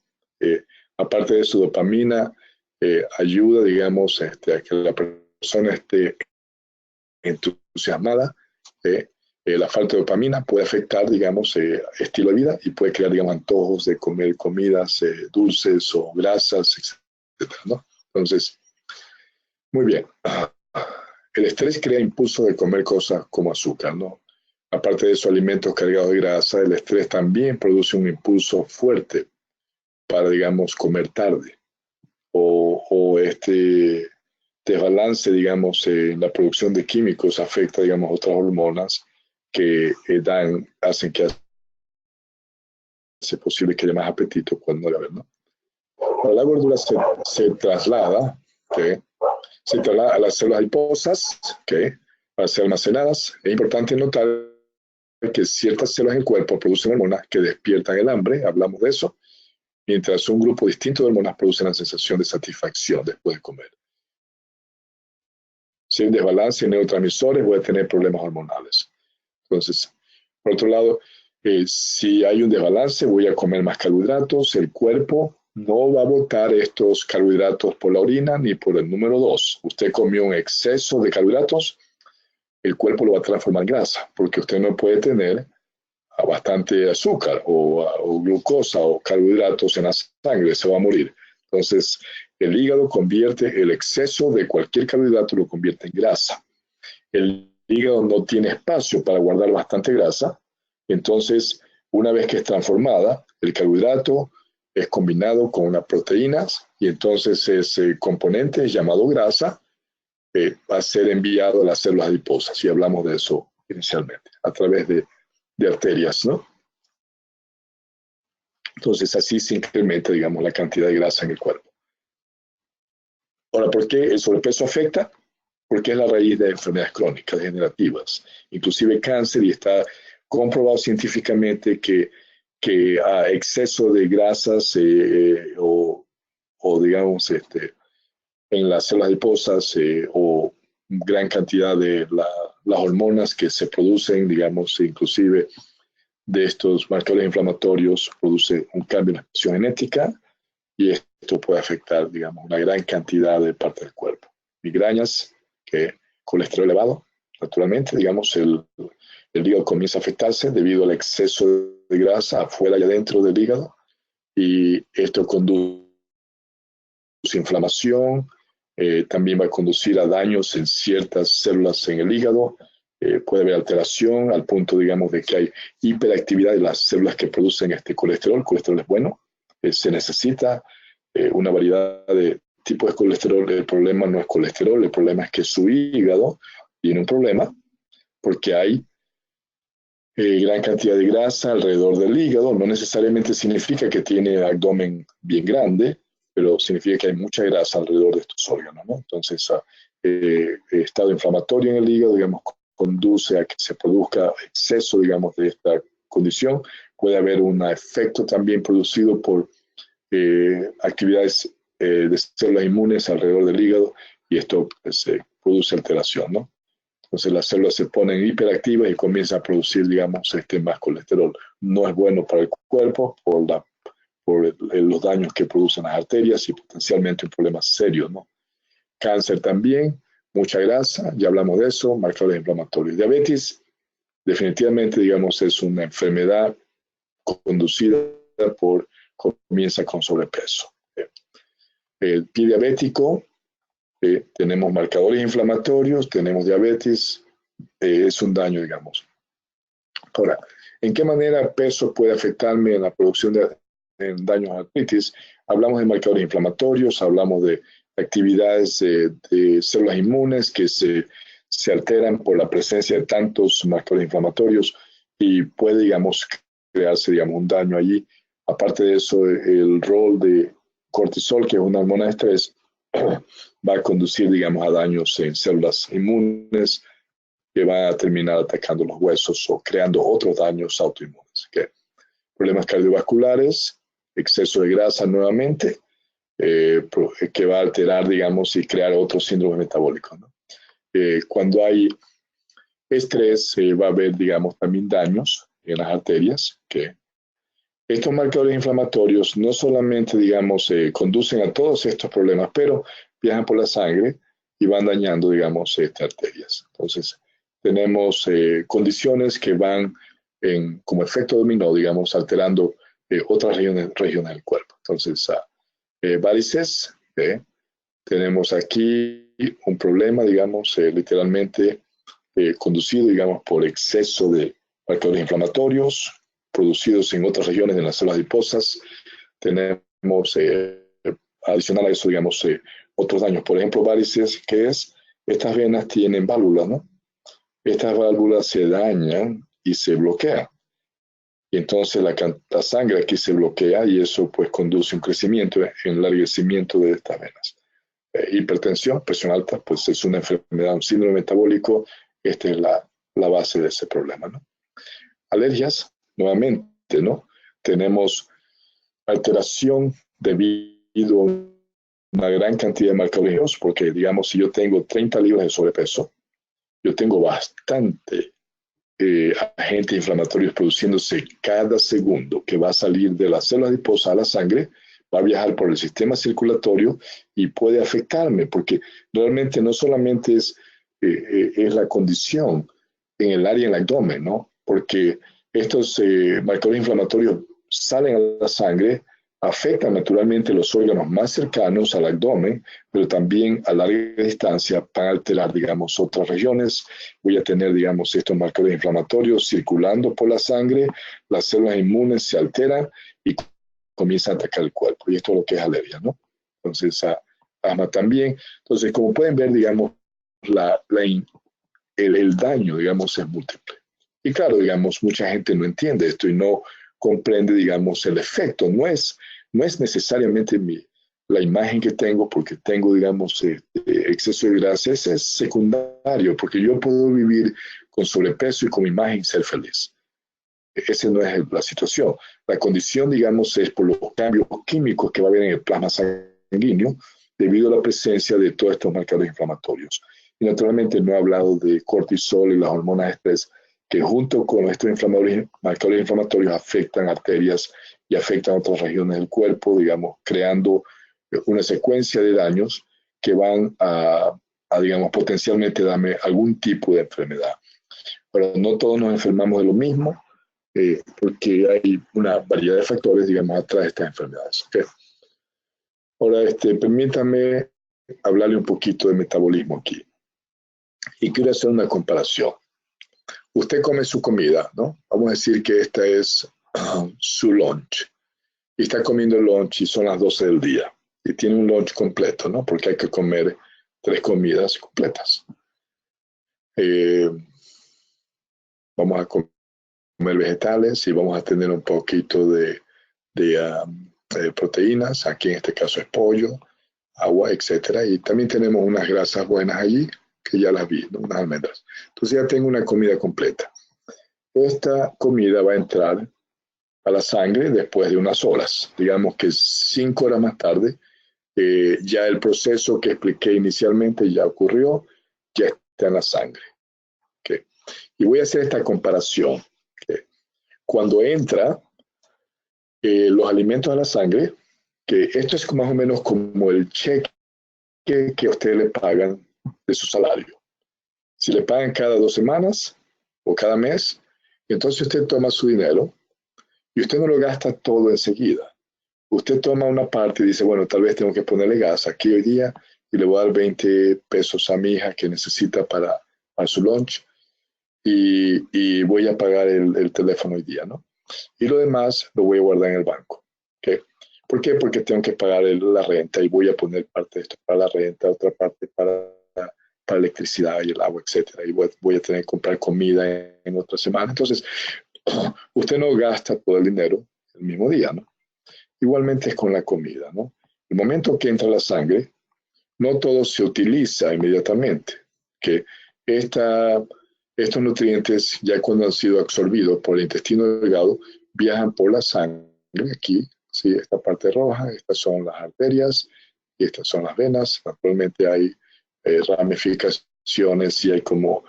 Aparte de eso, dopamina ayuda, digamos, a que la persona esté entusiasmada. La falta de dopamina puede afectar, digamos, estilo de vida y puede crear, digamos, antojos de comer comidas dulces o grasas, etc., ¿no? Entonces, muy bien. El estrés crea impulso de comer cosas como azúcar, ¿no? Aparte de esos alimentos cargados de grasa, el estrés también produce un impulso fuerte para, digamos, comer tarde. O este desbalance, digamos, en la producción de químicos afecta, digamos, otras hormonas que hacen que sea posible que haya más apetito cuando la verdad. La gordura se traslada, ¿okay? Se traslada a las células adiposas, ¿okay? Para ser almacenadas. Es importante notar que ciertas células del cuerpo producen hormonas que despiertan el hambre, hablamos de eso, mientras un grupo distinto de hormonas producen la sensación de satisfacción después de comer. Si hay un desbalance en neurotransmisores, voy a tener problemas hormonales. Entonces, por otro lado, si hay un desbalance, voy a comer más carbohidratos, el cuerpo no va a botar estos carbohidratos por la orina ni por el número 2. Usted comió un exceso de carbohidratos, el cuerpo lo va a transformar en grasa, porque usted no puede tener bastante azúcar o glucosa o carbohidratos en la sangre, se va a morir. Entonces, el hígado convierte el exceso de cualquier carbohidrato, lo convierte en grasa. El hígado no tiene espacio para guardar bastante grasa, entonces, una vez que es transformada, el carbohidrato es combinado con unas proteínas y entonces ese componente llamado grasa va a ser enviado a las células adiposas, y hablamos de eso inicialmente, a través de arterias, ¿no? Entonces, así se incrementa, digamos, la cantidad de grasa en el cuerpo. Ahora, ¿por qué el sobrepeso afecta? Porque es la raíz de enfermedades crónicas degenerativas, inclusive cáncer, y está comprobado científicamente que a exceso de grasas o digamos, en las células adiposas o gran cantidad de las hormonas que se producen, digamos, inclusive de estos marcadores inflamatorios, produce un cambio en la expresión genética, y esto puede afectar, digamos, una gran cantidad de partes del cuerpo. Migrañas, que colesterol elevado, naturalmente, digamos, el hígado comienza a afectarse debido al exceso de grasa afuera y adentro del hígado, y esto conduce a inflamación, también va a conducir a daños en ciertas células en el hígado, puede haber alteración al punto, digamos, de que hay hiperactividad de las células que producen este colesterol. El colesterol es bueno, se necesita una variedad de tipos de colesterol. El problema no es colesterol, el problema es que su hígado tiene un problema porque hay gran cantidad de grasa alrededor del hígado. No necesariamente significa que tiene abdomen bien grande, pero significa que hay mucha grasa alrededor de estos órganos, ¿no? Entonces, estado inflamatorio en el hígado, digamos, conduce a que se produzca exceso, digamos, de esta condición. Puede haber un efecto también producido por actividades de células inmunes alrededor del hígado, y esto pues, produce alteración, ¿no? Entonces las células se ponen hiperactivas y comienzan a producir, digamos, más colesterol. No es bueno para el cuerpo por los daños que producen las arterias y potencialmente un problema serio, ¿no? Cáncer también, mucha grasa, ya hablamos de eso, marcadores inflamatorios. Diabetes, definitivamente, digamos, es una enfermedad conducida comienza con sobrepeso. El pie diabético, tenemos marcadores inflamatorios, tenemos diabetes, es un daño, digamos. Ahora, ¿en qué manera el peso puede afectarme en la producción de daños a artritis? Hablamos de marcadores inflamatorios, hablamos de actividades de células inmunes que se alteran por la presencia de tantos marcadores inflamatorios, y puede, digamos, crearse, digamos, un daño allí. Aparte de eso, el rol de cortisol, que es una hormona de estrés, va a conducir, digamos, a daños en células inmunes que van a terminar atacando los huesos o creando otros daños autoinmunes. ¿Okay? Problemas cardiovasculares, exceso de grasa nuevamente, que va a alterar, digamos, y crear otros síndromes metabólicos, ¿no? Cuando hay estrés, va a haber, digamos, también daños en las arterias, que estos marcadores inflamatorios no solamente, digamos, conducen a todos estos problemas, pero viajan por la sangre y van dañando, digamos, estas arterias. Entonces, tenemos condiciones que van como efecto dominó, digamos, alterando otras regiones del cuerpo. Entonces, varices, tenemos aquí un problema, digamos, literalmente conducido, digamos, por exceso de marcadores inflamatorios producidos en otras regiones de las células adiposas. Tenemos, adicional a eso, digamos, otros daños. Por ejemplo, varices, que es, estas venas tienen válvulas, ¿no? Estas válvulas se dañan y se bloquean. Y entonces la sangre aquí se bloquea, y eso pues conduce a un crecimiento, enlarguecimiento de estas venas. Hipertensión, presión alta, pues es una enfermedad, un síndrome metabólico. Esta es la base de ese problema, ¿no? Alergias, nuevamente, ¿no? Tenemos alteración debido una gran cantidad de marcadores, porque digamos, si yo tengo 30 libras de sobrepeso, yo tengo bastante agentes inflamatorios produciéndose cada segundo que va a salir de las células adiposas a la sangre, va a viajar por el sistema circulatorio y puede afectarme, porque realmente no solamente es la condición en el área del abdomen, ¿no? Porque estos marcadores inflamatorios salen a la sangre, afectan naturalmente los órganos más cercanos al abdomen, pero también a larga distancia van a alterar, digamos, otras regiones. Voy a tener, digamos, estos marcadores inflamatorios circulando por la sangre, las células inmunes se alteran y comienzan a atacar el cuerpo. Y esto es lo que es alergia, ¿no? Entonces, asma también. Entonces, como pueden ver, digamos, el daño, digamos, es múltiple. Y claro, digamos, mucha gente no entiende esto y no comprende, digamos, el efecto. No es necesariamente la imagen que tengo porque tengo, digamos, exceso de grasa. Ese es secundario porque yo puedo vivir con sobrepeso y con mi imagen ser feliz. Esa no es la situación. La condición, digamos, es por los cambios químicos que va a haber en el plasma sanguíneo debido a la presencia de todos estos marcadores inflamatorios. Y naturalmente no he hablado de cortisol y las hormonas de estrés que junto con estos marcadores inflamatorios afectan arterias y afectan otras regiones del cuerpo, digamos, creando una secuencia de daños que van digamos, potencialmente darme algún tipo de enfermedad. Pero no todos nos enfermamos de lo mismo, porque hay una variedad de factores, digamos, atrás de estas enfermedades. ¿Okay? Ahora, permítame hablarle un poquito de metabolismo aquí. Y quiero hacer una comparación. Usted come su comida, ¿no? Vamos a decir que esta es su lunch. Y está comiendo el lunch y son las 12 del día. Y tiene un lunch completo, ¿no? Porque hay que comer 3 comidas completas. Vamos a comer vegetales y vamos a tener un poquito de proteínas. Aquí en este caso es pollo, agua, etcétera. Y también tenemos unas grasas buenas allí, que ya las vi, ¿no? Unas almendras. Entonces ya tengo una comida completa. Esta comida va a entrar a la sangre después de unas horas. Digamos que 5 horas más tarde, ya el proceso que expliqué inicialmente ya ocurrió, ya está en la sangre. ¿Okay? Y voy a hacer esta comparación. ¿Okay? Cuando entra los alimentos a la sangre, que esto es más o menos como el cheque que a ustedes le pagan de su salario. Si le pagan cada 2 semanas o cada mes, entonces usted toma su dinero y usted no lo gasta todo enseguida. Usted toma una parte y dice, bueno, tal vez tengo que ponerle gas aquí hoy día y le voy a dar 20 pesos a mi hija que necesita para su lunch y voy a pagar el teléfono hoy día, ¿no? Y lo demás lo voy a guardar en el banco. ¿Okay? ¿Por qué? Porque tengo que pagar la renta y voy a poner parte de esto para la renta, otra parte para electricidad y el agua, etcétera. Y voy a tener que comprar comida en otra semana. Entonces, usted no gasta todo el dinero el mismo día, ¿no? Igualmente es con la comida, ¿no? El momento que entra la sangre, no todo se utiliza inmediatamente. Que estos nutrientes, ya cuando han sido absorbidos por el intestino delgado, viajan por la sangre aquí, ¿sí? Esta parte roja, estas son las arterias y estas son las venas. Naturalmente hay ramificaciones y hay como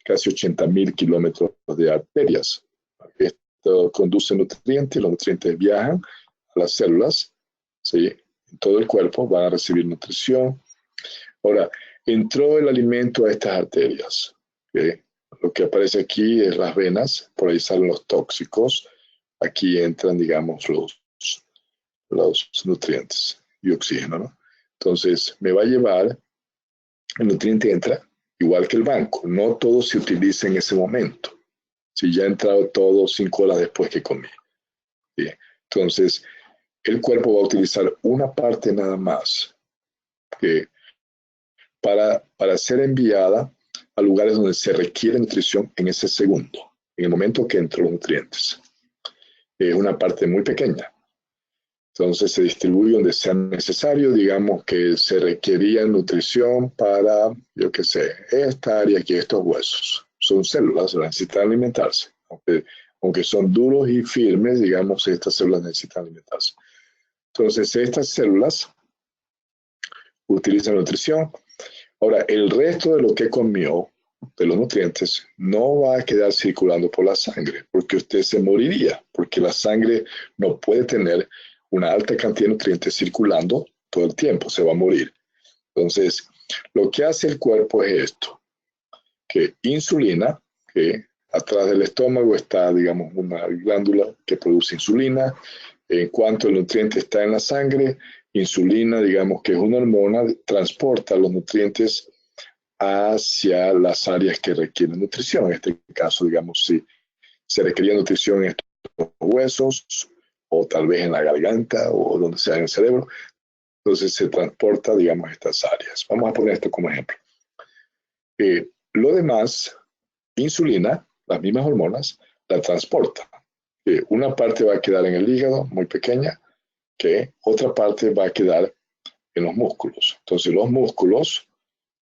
casi 80.000 kilómetros de arterias. Esto conduce nutrientes, los nutrientes viajan a las células, ¿sí? En todo el cuerpo van a recibir nutrición. Ahora, entró el alimento a estas arterias. ¿Okay? Lo que aparece aquí es las venas, por ahí salen los tóxicos, aquí entran, digamos, los nutrientes y oxígeno, ¿no? Entonces, me va a llevar, el nutriente entra, igual que el banco, no todo se utiliza en ese momento. Si ya ha entrado todo 5 horas después que comí. ¿Sí? Entonces, el cuerpo va a utilizar una parte nada más que para ser enviada a lugares donde se requiere nutrición en ese segundo, en el momento que entran los nutrientes. Es una parte muy pequeña. Entonces se distribuye donde sea necesario, digamos que se requería nutrición para, yo qué sé, esta área aquí, estos huesos. Son células, necesitan alimentarse. Aunque son duros y firmes, digamos, estas células necesitan alimentarse. Entonces estas células utiliza nutrición. Ahora, el resto de lo que comió, de los nutrientes, no va a quedar circulando por la sangre, porque usted se moriría, porque la sangre no puede tener una alta cantidad de nutrientes circulando todo el tiempo, se va a morir. Entonces, lo que hace el cuerpo es esto, que insulina, que atrás del estómago está, digamos, una glándula que produce insulina. En cuanto el nutriente está en la sangre, insulina, digamos que es una hormona, transporta los nutrientes hacia las áreas que requieren nutrición. En este caso, digamos, si se requería nutrición en estos huesos, o tal vez en la garganta, o donde sea en el cerebro, entonces se transporta, digamos, estas áreas. Vamos a poner esto como ejemplo. Lo demás, insulina, las mismas hormonas, la transporta. Una parte va a quedar en el hígado, muy pequeña, que otra parte va a quedar en los músculos. Entonces los músculos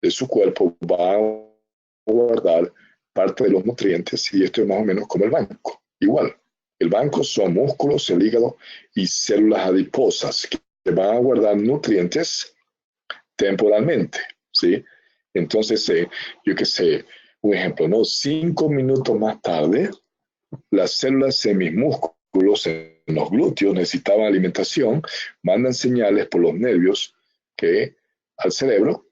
de su cuerpo van a guardar parte de los nutrientes y esto es más o menos como el banco. Igual, el banco son músculos, el hígado y células adiposas que van a guardar nutrientes temporalmente, ¿sí? Entonces, yo qué sé, un ejemplo, ¿no? 5 minutos más tarde, las células en mis músculos, en los glúteos, necesitaban alimentación, mandan señales por los nervios que, al cerebro,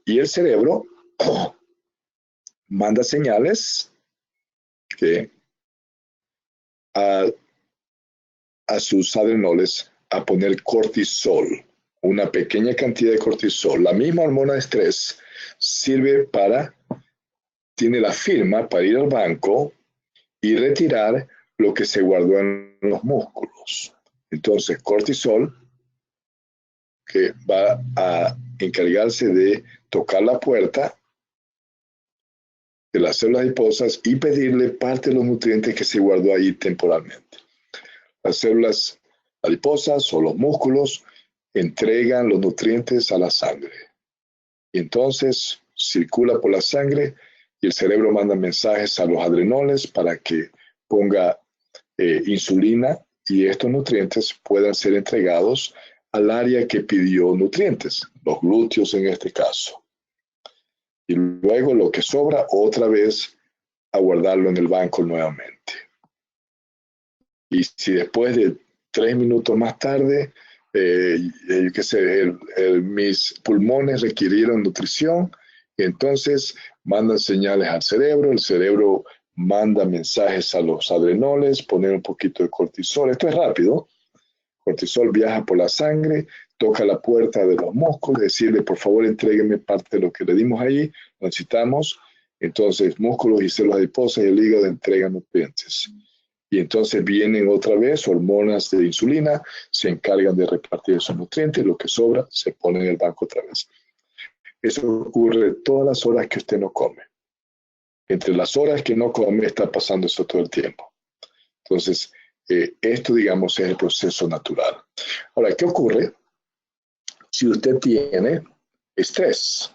y el cerebro manda señales que a sus adrenoles a poner cortisol, una pequeña cantidad de cortisol. La misma hormona de estrés sirve tiene la firma para ir al banco y retirar lo que se guardó en los músculos. Entonces, cortisol, que va a encargarse de tocar la puerta de las células adiposas y pedirle parte de los nutrientes que se guardó ahí temporalmente. Las células adiposas o los músculos entregan los nutrientes a la sangre. Y entonces circula por la sangre y el cerebro manda mensajes a los adrenoles para que ponga insulina y estos nutrientes puedan ser entregados al área que pidió nutrientes, los glúteos en este caso. Y luego lo que sobra otra vez a guardarlo en el banco nuevamente. Y si después de 3 minutos más tarde, mis pulmones requirieron nutrición, entonces mandan señales al cerebro, el cerebro manda mensajes a los adrenoles, poner un poquito de cortisol. Esto es rápido. Cortisol viaja por la sangre, toca la puerta de los músculos, decirle, por favor, entrégueme parte de lo que le dimos ahí, lo necesitamos. Entonces, músculos y células adiposas y el hígado entregan nutrientes. Y entonces vienen otra vez hormonas de insulina, se encargan de repartir esos nutrientes, lo que sobra se pone en el banco otra vez. Eso ocurre todas las horas que usted no come. Entre las horas que no come está pasando eso todo el tiempo. Entonces, esto, digamos, es el proceso natural. Ahora, ¿qué ocurre si usted tiene estrés?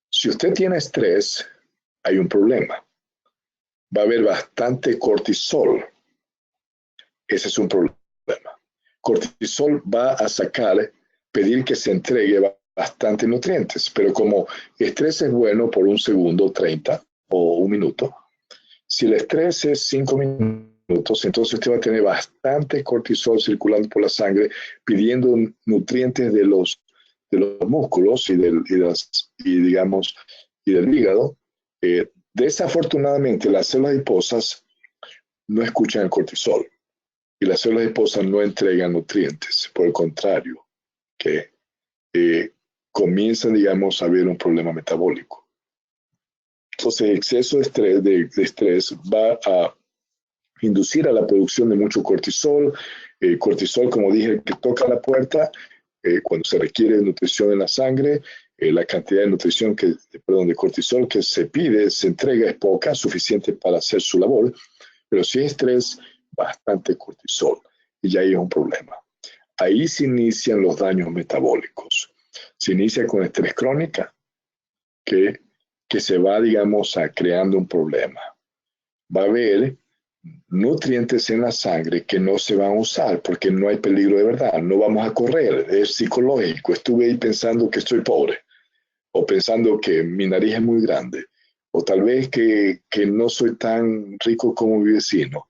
Si usted tiene estrés, hay un problema. Va a haber bastante cortisol. Ese es un problema. Cortisol va a pedir que se entregue bastante nutrientes, pero como estrés es bueno por 1 segundo, 30 o 1 minuto, si el estrés es 5 minutos, entonces usted va a tener bastante cortisol circulando por la sangre pidiendo nutrientes de los músculos y del hígado. Desafortunadamente, las células adiposas no escuchan el cortisol y las células adiposas no entregan nutrientes. Por el contrario, que comienza, digamos, a haber un problema metabólico. Entonces, exceso de estrés va a inducir a la producción de mucho cortisol. Cortisol, como dije, que toca la puerta cuando se requiere nutrición en la sangre. La cantidad de de cortisol que se pide, se entrega, es poca, suficiente para hacer su labor. Pero si hay estrés, bastante cortisol. Y ya ahí es un problema. Ahí se inician los daños metabólicos. Se inicia con estrés crónica, que se va, digamos, creando un problema. Va a haber nutrientes en la sangre que no se van a usar porque no hay peligro de verdad, no vamos a correr, es psicológico. Estuve ahí pensando que estoy pobre, o pensando que mi nariz es muy grande, o tal vez que no soy tan rico como mi vecino,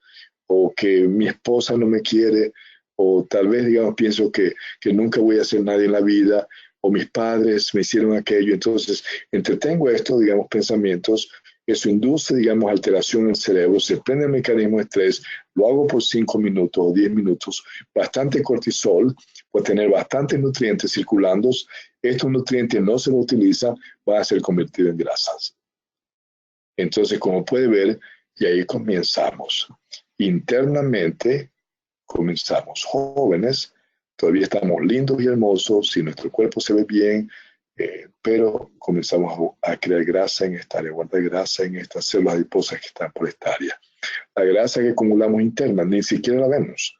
o que mi esposa no me quiere, o tal vez, digamos, pienso que nunca voy a ser nadie en la vida, o mis padres me hicieron aquello. Entonces, entretengo estos, digamos, pensamientos. Eso induce, digamos, alteración en el cerebro, se prende el mecanismo de estrés, lo hago por 5 minutos o 10 minutos, bastante cortisol, por tener bastantes nutrientes circulando. Estos nutrientes no se los utilizan, van a ser convertidos en grasas. Entonces, como puede ver, y ahí comenzamos. Internamente comenzamos jóvenes, todavía estamos lindos y hermosos, si nuestro cuerpo se ve bien, pero comenzamos a crear grasa en esta área, guardar grasa en estas células adiposas que están por esta área. La grasa que acumulamos interna, ni siquiera la vemos.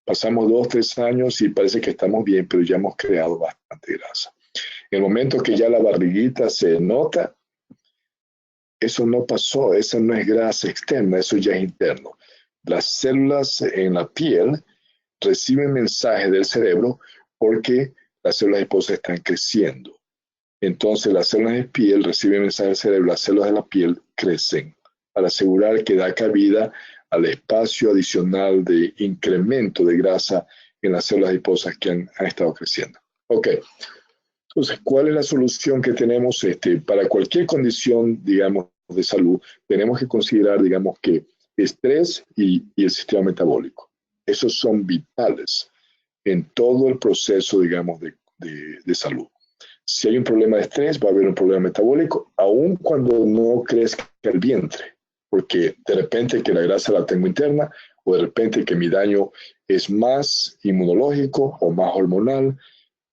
Pasamos 2, 3 años y parece que estamos bien, pero ya hemos creado bastante grasa. En el momento que ya la barriguita se nota, eso no pasó, esa no es grasa externa, eso ya es interno. Las células en la piel reciben mensajes del cerebro porque las células adiposas están creciendo. Entonces las células de piel reciben mensajes del cerebro, las células de la piel crecen para asegurar que da cabida al espacio adicional de incremento de grasa en las células adiposas que han estado creciendo. Ok, entonces, ¿cuál es la solución que tenemos? Para cualquier condición, digamos, de salud, tenemos que considerar, digamos, que estrés y el sistema metabólico. Esos son vitales en todo el proceso, digamos, de salud. Si hay un problema de estrés, va a haber un problema metabólico, aun cuando no crezca el vientre, porque de repente que la grasa la tengo interna, o de repente que mi daño es más inmunológico o más hormonal,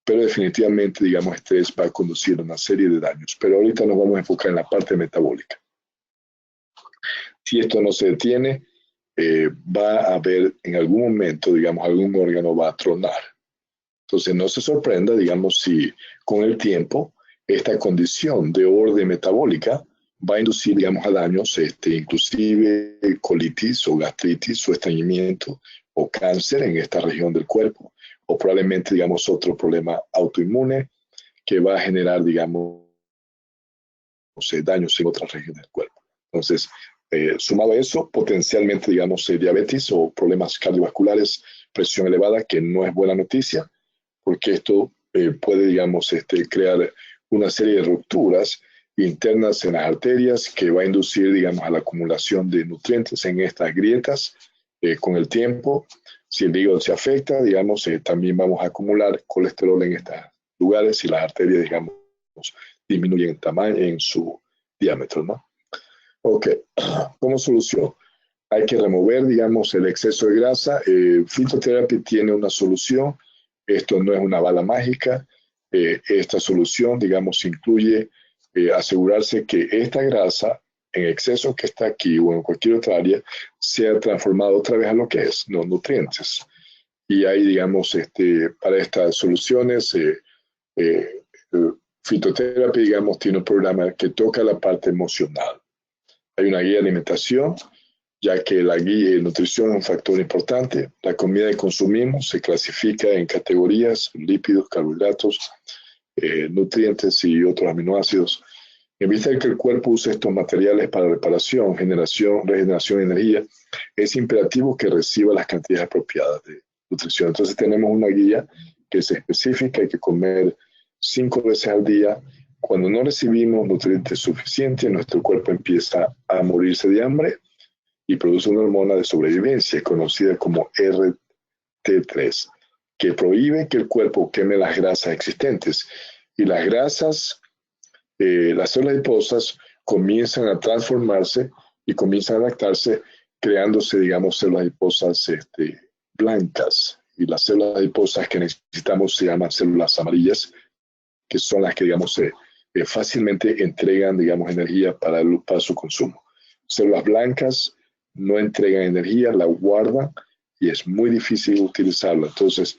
pero definitivamente, digamos, estrés va a conducir a una serie de daños. Pero ahorita nos vamos a enfocar en la parte metabólica. Si esto no se detiene, va a haber en algún momento, digamos, algún órgano va a tronar. Entonces, no se sorprenda, digamos, si con el tiempo esta condición de orden metabólica va a inducir, digamos, a daños, inclusive colitis o gastritis o estreñimiento o cáncer en esta región del cuerpo, o probablemente, digamos, otro problema autoinmune que va a generar, digamos, daños en otras regiones del cuerpo. Entonces, sumado a eso, potencialmente, digamos, diabetes o problemas cardiovasculares, presión elevada, que no es buena noticia, porque esto puede, digamos, crear una serie de rupturas internas en las arterias que va a inducir, digamos, a la acumulación de nutrientes en estas grietas con el tiempo. Si el hígado se afecta, digamos, también vamos a acumular colesterol en estos lugares y las arterias, digamos, disminuyen en tamaño, en su diámetro, ¿no? Ok, como solución, hay que remover, digamos, el exceso de grasa. Fitoterapia tiene una solución. Esto no es una bala mágica. Esta solución, digamos, incluye asegurarse que esta grasa en exceso que está aquí o en cualquier otra área sea transformada otra vez a lo que es, no nutrientes. Y hay, digamos, para estas soluciones, fitoterapia, digamos, tiene un programa que toca la parte emocional. Hay una guía de alimentación, ya que la guía de nutrición es un factor importante. La comida que consumimos se clasifica en categorías: lípidos, carbohidratos, nutrientes y otros aminoácidos. En vista de que el cuerpo usa estos materiales para reparación, regeneración y energía, es imperativo que reciba las cantidades apropiadas de nutrición. Entonces tenemos una guía que es específica, hay que comer 5 veces al día. Cuando no recibimos nutrientes suficientes, nuestro cuerpo empieza a morirse de hambre y produce una hormona de sobrevivencia conocida como RT3, que prohíbe que el cuerpo queme las grasas existentes. Y las grasas, las células adiposas comienzan a transformarse y comienzan a adaptarse, creándose, digamos, células adiposas blancas. Y las células adiposas que necesitamos se llaman células amarillas, que son las que, digamos, fácilmente entregan, digamos, energía para su consumo. Células blancas no entregan energía, la guardan y es muy difícil utilizarla. Entonces,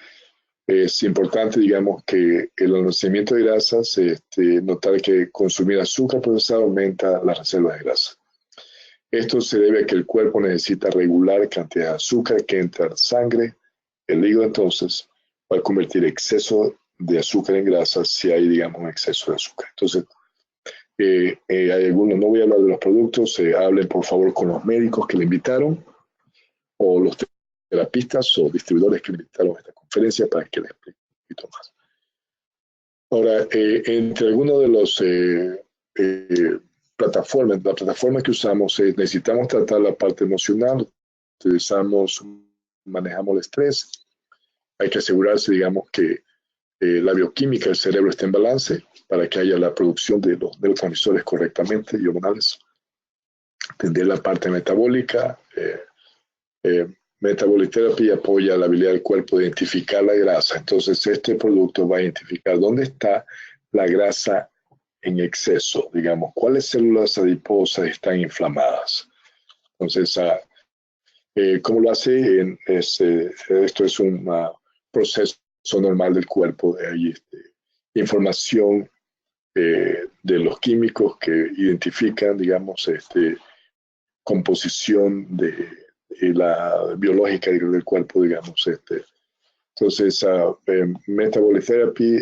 es importante, digamos, que el almacenamiento de grasas, notar que consumir azúcar procesado aumenta las reservas de grasa. Esto se debe a que el cuerpo necesita regular cantidad de azúcar que entra a la sangre. El hígado entonces va a convertir exceso de azúcar en grasa si hay, digamos, un exceso de azúcar. Entonces, hay algunos, no voy a hablar de los productos, hablen por favor con los médicos que le invitaron o los terapistas o distribuidores que le invitaron a esta conferencia para que les explique un poquito más. Ahora, entre algunos de los la plataforma que usamos es, necesitamos tratar la parte emocional, manejamos el estrés, hay que asegurarse, digamos, que la bioquímica del cerebro esté en balance para que haya la producción de los neurotransmisores correctamente y hormonales. Atender la parte metabólica. Metabolic Therapy apoya la habilidad del cuerpo de identificar la grasa. Entonces, este producto va a identificar dónde está la grasa en exceso, digamos, cuáles células adiposas están inflamadas. Entonces, ¿cómo lo hace? Esto es un proceso normal del cuerpo. Hay información de los químicos que identifican, digamos, composición de la biológica del cuerpo, digamos. Entonces, Metabolic Therapy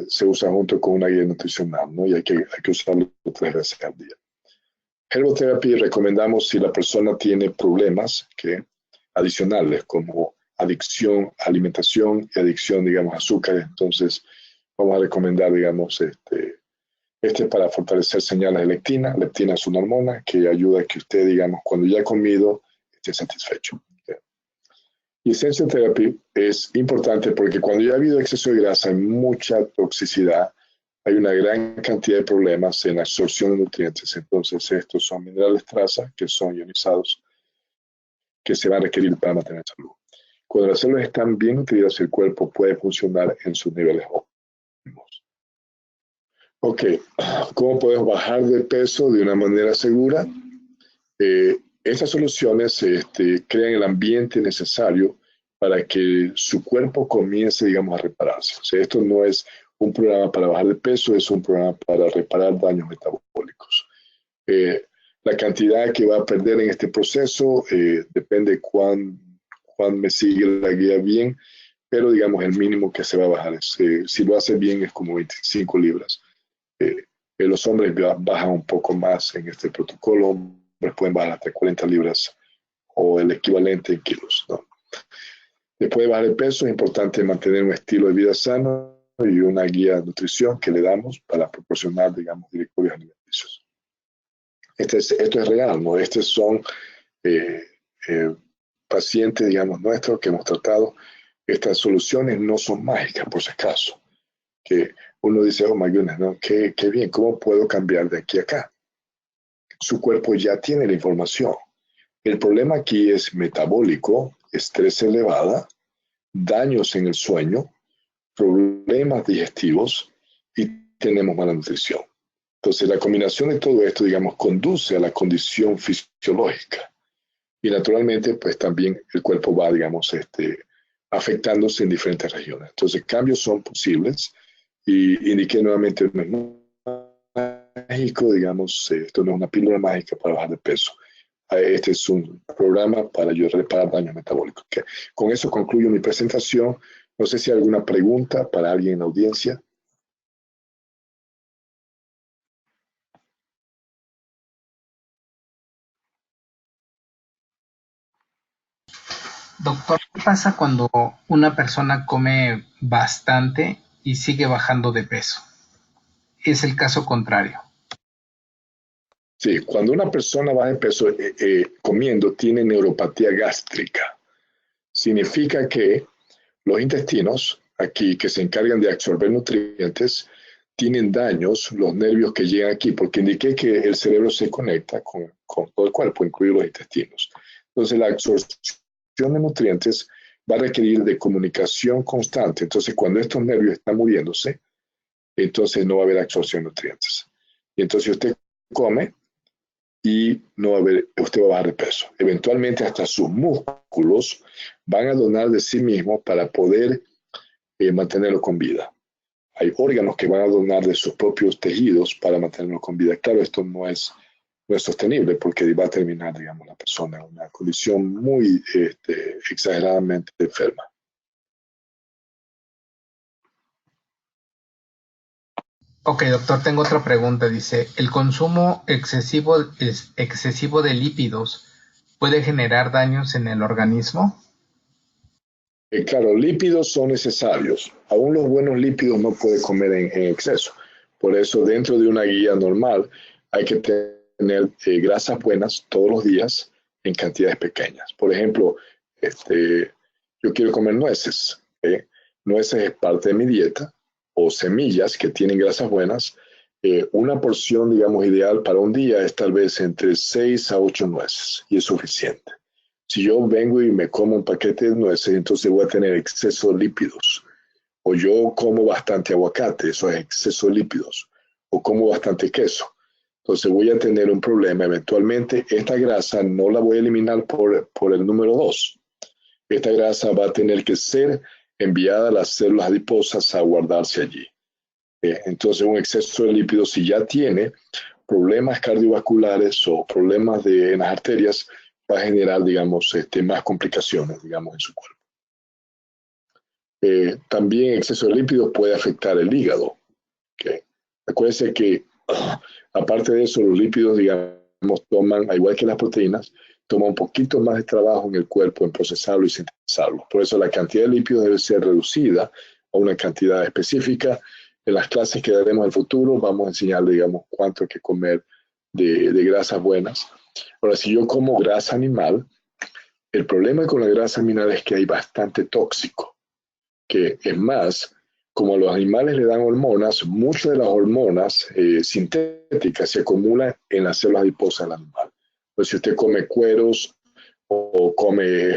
se usa junto con una guía nutricional, ¿no? Y hay que usarlo 3 veces al día. Herbal Therapy recomendamos si la persona tiene problemas adicionales como adicción a alimentación y adicción, digamos, a azúcar. Entonces, vamos a recomendar, digamos, para fortalecer señales de leptina. Leptina es una hormona que ayuda a que usted, digamos, cuando ya ha comido, esté satisfecho. Y Essential Therapy es importante porque cuando ya ha habido exceso de grasa, hay mucha toxicidad, hay una gran cantidad de problemas en la absorción de nutrientes. Entonces, estos son minerales traza que son ionizados, que se van a requerir para mantener salud. Cuando las células están bien nutridas, el cuerpo puede funcionar en sus niveles óptimos. Ok, ¿cómo podemos bajar de peso de una manera segura? Estas soluciones crean el ambiente necesario para que su cuerpo comience, digamos, a repararse. O sea, esto no es un programa para bajar de peso, es un programa para reparar daños metabólicos. La cantidad que va a perder en este proceso depende cuán me sigue la guía bien, pero digamos el mínimo que se va a bajar. Si lo hace bien es como 25 libras. Los hombres bajan un poco más en este protocolo, hombres pueden bajar hasta 40 libras o el equivalente en kilos, ¿no? Después de bajar el peso es importante mantener un estilo de vida sano y una guía de nutrición que le damos para proporcionar, digamos, directorios alimenticios. Esto es real, ¿no? Estos son pacientes, digamos, nuestros que hemos tratado. Estas soluciones no son mágicas, por si acaso. Que uno dice, oh my goodness, ¿no? Qué bien, ¿cómo puedo cambiar de aquí a acá? Su cuerpo ya tiene la información. El problema aquí es metabólico, estrés elevado, daños en el sueño, problemas digestivos y tenemos mala nutrición. Entonces, la combinación de todo esto, digamos, conduce a la condición fisiológica. Y naturalmente, pues también el cuerpo va, digamos, afectándose en diferentes regiones. Entonces, cambios son posibles y indiqué nuevamente, no es mágico, digamos, esto no es una píldora mágica para bajar de peso. Este es un programa para ayudar a reparar daños metabólicos. Okay. Con eso concluyo mi presentación. No sé si hay alguna pregunta para alguien en la audiencia. Doctor, ¿qué pasa cuando una persona come bastante y sigue bajando de peso? Es el caso contrario. Sí, cuando una persona baja de peso comiendo tiene neuropatía gástrica. Significa que los intestinos, aquí que se encargan de absorber nutrientes, tienen daños, los nervios que llegan aquí, porque indiqué que el cerebro se conecta con todo el cuerpo, incluidos los intestinos. Entonces, la absorción de nutrientes va a requerir de comunicación constante. Entonces, cuando estos nervios están moviéndose, entonces no va a haber absorción de nutrientes. Y entonces usted come y no va a haber, usted va a bajar de peso. Eventualmente hasta sus músculos van a donar de sí mismos para poder mantenerlo con vida. Hay órganos que van a donar de sus propios tejidos para mantenerlo con vida. Claro, esto no es no es sostenible porque va a terminar, digamos, la persona en una condición muy exageradamente enferma. Ok, doctor, tengo otra pregunta. Dice, ¿el consumo excesivo de lípidos puede generar daños en el organismo? Claro, lípidos son necesarios. Aún los buenos lípidos no puede comer en exceso. Por eso, dentro de una guía normal, hay que tener grasas buenas todos los días en cantidades pequeñas. Por ejemplo, yo quiero comer nueces. Nueces es parte de mi dieta, o semillas que tienen grasas buenas. Una porción, digamos, ideal para un día es tal vez entre 6 a 8 nueces y es suficiente. Si yo vengo y me como un paquete de nueces, entonces voy a tener exceso de lípidos. O yo como bastante aguacate, eso es exceso de lípidos. O como bastante queso. Entonces voy a tener un problema. Eventualmente esta grasa no la voy a eliminar por el número 2. Esta grasa va a tener que ser enviada a las células adiposas a guardarse allí. Entonces un exceso de lípidos, si ya tiene problemas cardiovasculares o problemas en las arterias, va a generar, digamos, más complicaciones, digamos, en su cuerpo. También exceso de lípidos puede afectar el hígado. ¿Okay? Acuérdense que, aparte de eso, los lípidos, digamos, toman, al igual que las proteínas, toman un poquito más de trabajo en el cuerpo en procesarlo y sintetizarlo. Por eso la cantidad de lípidos debe ser reducida a una cantidad específica. En las clases que daremos en el futuro vamos a enseñar, digamos, cuánto hay que comer de grasas buenas. Ahora, si yo como grasa animal, el problema con la grasa animal es que hay bastante tóxico, que es más, como a los animales le dan hormonas, muchas de las hormonas sintéticas se acumulan en las células adiposas del animal. Entonces, si usted come cueros o come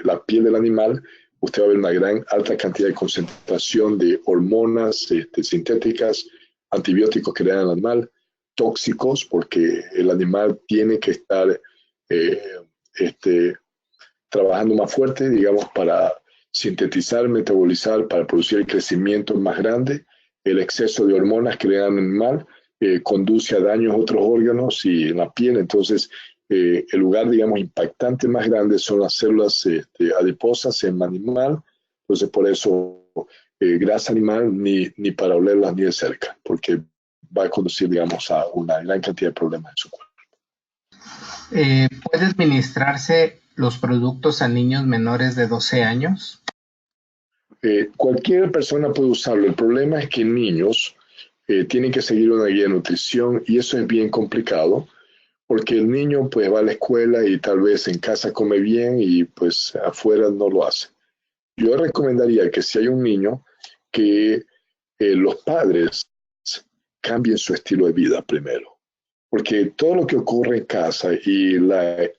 la piel del animal, usted va a ver una gran alta cantidad de concentración de hormonas sintéticas, antibióticos que le dan al animal, tóxicos, porque el animal tiene que estar eh, este, trabajando más fuerte, digamos, para sintetizar, metabolizar, para producir el crecimiento más grande. El exceso de hormonas que le dan al animal conduce a daños a otros órganos y en la piel. Entonces, el lugar, digamos, impactante más grande son las células adiposas en el animal. Entonces, por eso, grasa animal ni para olerlas ni de cerca, porque va a conducir, digamos, a una gran cantidad de problemas en su cuerpo. ¿Puede administrarse los productos a niños menores de 12 años? Cualquier persona puede usarlo. El problema es que niños tienen que seguir una guía de nutrición y eso es bien complicado porque el niño pues va a la escuela y tal vez en casa come bien y pues afuera no lo hace. Yo recomendaría que si hay un niño que los padres cambien su estilo de vida primero, porque todo lo que ocurre en casa y la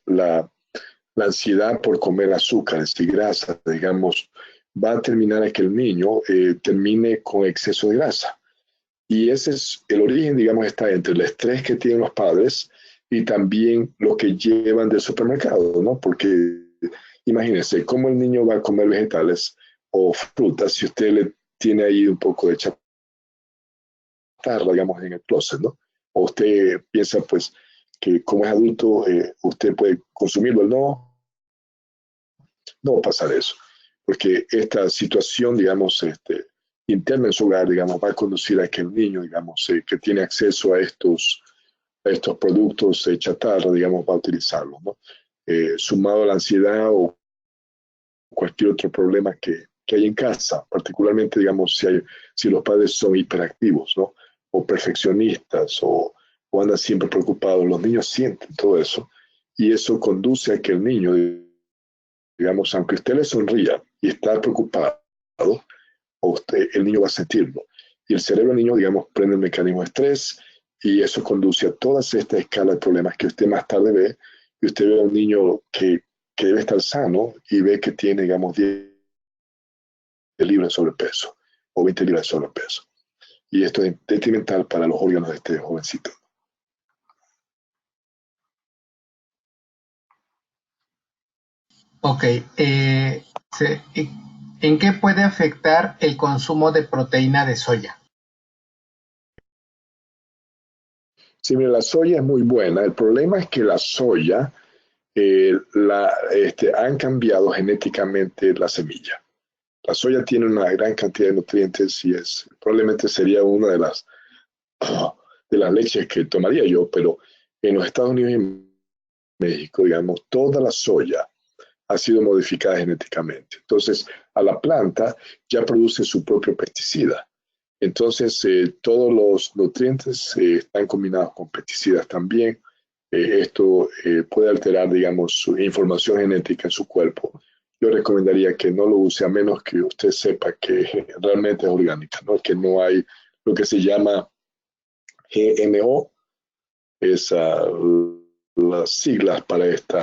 ansiedad por comer azúcares y grasas, digamos, va a terminar a que el niño termine con exceso de grasa. Y ese es el origen, digamos, está entre el estrés que tienen los padres y también lo que llevan del supermercado, ¿no? Porque imagínense, ¿cómo el niño va a comer vegetales o frutas si usted le tiene ahí un poco de chatarra, digamos, en el closet, ¿no? O usted piensa, pues, que como es adulto, usted puede consumirlo, no va a pasar eso, porque esta situación, digamos, interna en su hogar, digamos, va a conducir a que el niño, digamos, que tiene acceso a estos productos chatarra, digamos, va a utilizarlos, ¿no? Sumado a la ansiedad o cualquier otro problema que hay en casa, particularmente, digamos, si los padres son hiperactivos, ¿no? O perfeccionistas o andan siempre preocupados, los niños sienten todo eso y eso conduce a que el niño, digamos, aunque usted le sonría y está preocupado, el niño va a sentirlo. Y el cerebro del niño, digamos, prende el mecanismo de estrés y eso conduce a toda esta escala de problemas que usted más tarde ve. Y usted ve a un niño que debe estar sano y ve que tiene, digamos, 10 libras de sobrepeso o 20 libras de sobrepeso. Y esto es detrimental para los órganos de este jovencito. Ok. Se- ¿En qué puede afectar el consumo de proteína de soya? Sí, mira, la soya es muy buena. El problema es que la soya han cambiado genéticamente la semilla. La soya tiene una gran cantidad de nutrientes y probablemente sería una de las leches que tomaría yo, pero en los Estados Unidos y en México, digamos, toda la soya ha sido modificada genéticamente. Entonces, a la planta ya produce su propio pesticida. Entonces, todos los nutrientes están combinados con pesticidas también. Esto puede alterar, digamos, su información genética en su cuerpo. Yo recomendaría que no lo use a menos que usted sepa que realmente es orgánica, ¿no? Que no hay lo que se llama GMO, es las siglas para estos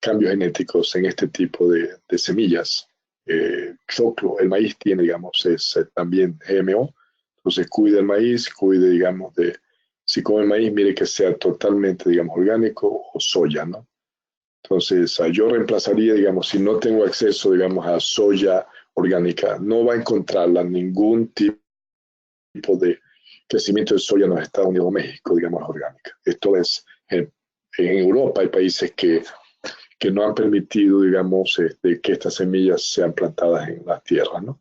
cambios genéticos en este tipo de semillas. Choclo, el maíz tiene, digamos, es también GMO. Entonces, cuide el maíz, cuide, digamos, si come maíz, mire que sea totalmente, digamos, orgánico o soya, ¿no? Entonces, yo reemplazaría, digamos, si no tengo acceso, digamos, a soya orgánica, no va a encontrarla ningún tipo de crecimiento de soya en los Estados Unidos o México, digamos, orgánica. Esto es, en Europa hay países que no han permitido, digamos, que estas semillas sean plantadas en las tierras, ¿no?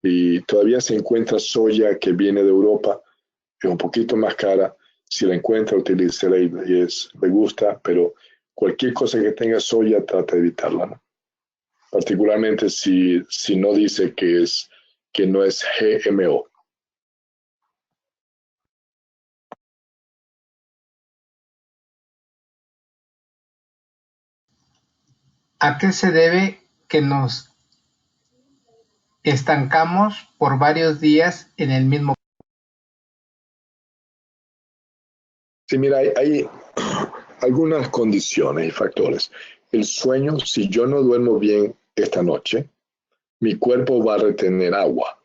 Y todavía se encuentra soya que viene de Europa, es un poquito más cara. Si la encuentra, utilícela y le gusta, pero cualquier cosa que tenga soya, trata de evitarla, ¿no? Particularmente si no dice que no es GMO. ¿A qué se debe que nos estancamos por varios días en el mismo? Sí, mira, hay algunas condiciones y factores. El sueño, si yo no duermo bien esta noche, mi cuerpo va a retener agua.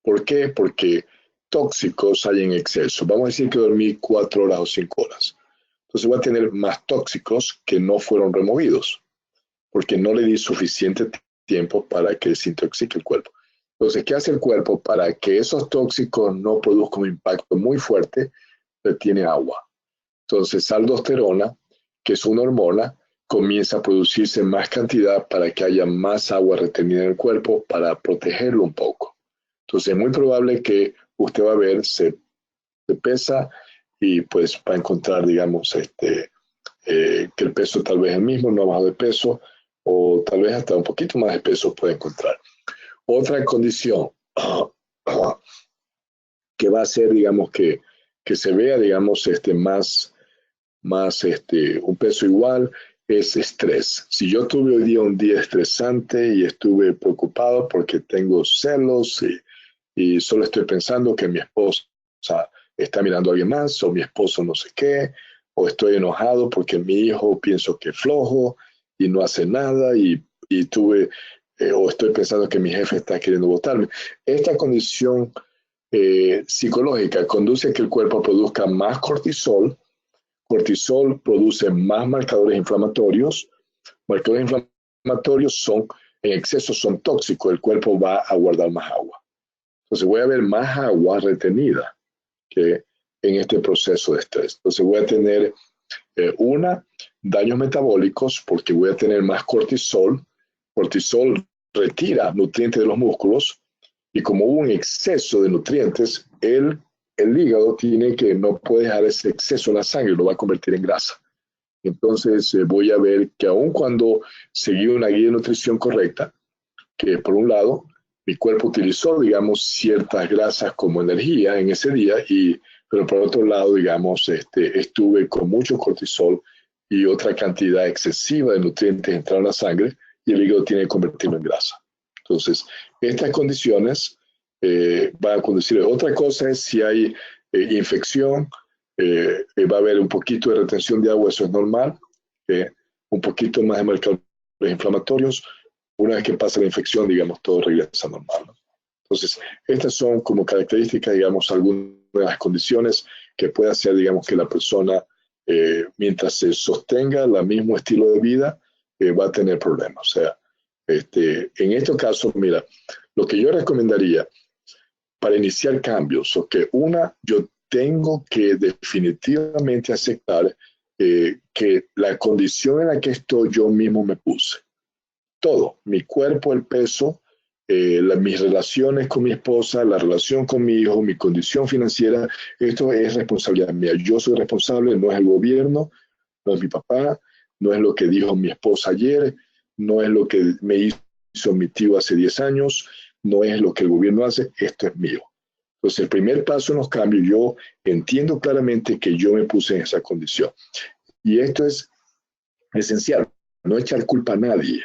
¿Por qué? Porque tóxicos hay en exceso. Vamos a decir que dormí 4 horas o 5 horas. Entonces voy a tener más tóxicos que no fueron removidos, porque no le di suficiente tiempo para que se intoxique el cuerpo. Entonces, ¿qué hace el cuerpo para que esos tóxicos no produzcan un impacto muy fuerte? Retiene agua. Entonces, aldosterona, que es una hormona, comienza a producirse en más cantidad para que haya más agua retenida en el cuerpo para protegerlo un poco. Entonces, es muy probable que usted va a ver, se pesa y pues va a encontrar, digamos, que el peso tal vez es el mismo, no ha bajado de peso, o tal vez hasta un poquito más de peso puede encontrar. Otra condición que va a ser, digamos, que se vea, digamos, más un peso igual, es estrés. Si yo tuve hoy día un día estresante y estuve preocupado porque tengo celos y solo estoy pensando que mi esposa está mirando a alguien más o mi esposo no sé qué, o estoy enojado porque mi hijo pienso que es flojo y no hace nada y tuve, o estoy pensando que mi jefe está queriendo votarme. Esta condición psicológica conduce a que el cuerpo produzca más cortisol. Cortisol produce más marcadores inflamatorios. Marcadores inflamatorios en exceso son tóxicos. El cuerpo va a guardar más agua. Entonces voy a ver más agua retenida que en este proceso de estrés. Entonces voy a tener daños metabólicos porque voy a tener más cortisol. Cortisol retira nutrientes de los músculos y como hubo un exceso de nutrientes, el hígado no puede dejar ese exceso en la sangre, lo va a convertir en grasa. Entonces voy a ver que aun cuando seguí una guía de nutrición correcta, que por un lado mi cuerpo utilizó, digamos, ciertas grasas como energía en ese día, pero por otro lado, digamos, estuve con mucho cortisol y otra cantidad excesiva de nutrientes entraron a la sangre y el hígado tiene que convertirlo en grasa. Entonces, estas condiciones van a conducir. Otra cosa es si hay infección, va a haber un poquito de retención de agua, eso es normal, un poquito más de marcadores inflamatorios. Una vez que pasa la infección, digamos, todo regresa normal, ¿no? Entonces, estas son como características, digamos, algunas de las condiciones que puede hacer, digamos, que la persona, mientras se sostenga el mismo estilo de vida, va a tener problemas. O sea, en este caso, mira, lo que yo recomendaría para iniciar cambios, yo tengo que definitivamente aceptar que la condición en la que estoy yo mismo me puse. Todo, mi cuerpo, el peso, mis relaciones con mi esposa, la relación con mi hijo, mi condición financiera, esto es responsabilidad mía. Yo soy responsable, no es el gobierno, no es mi papá, no es lo que dijo mi esposa ayer, no es lo que me hizo mi tío hace 10 años, no es lo que el gobierno hace, esto es mío. Entonces, el primer paso en los cambios, yo entiendo claramente que yo me puse en esa condición. Y esto es esencial, no echar culpa a nadie.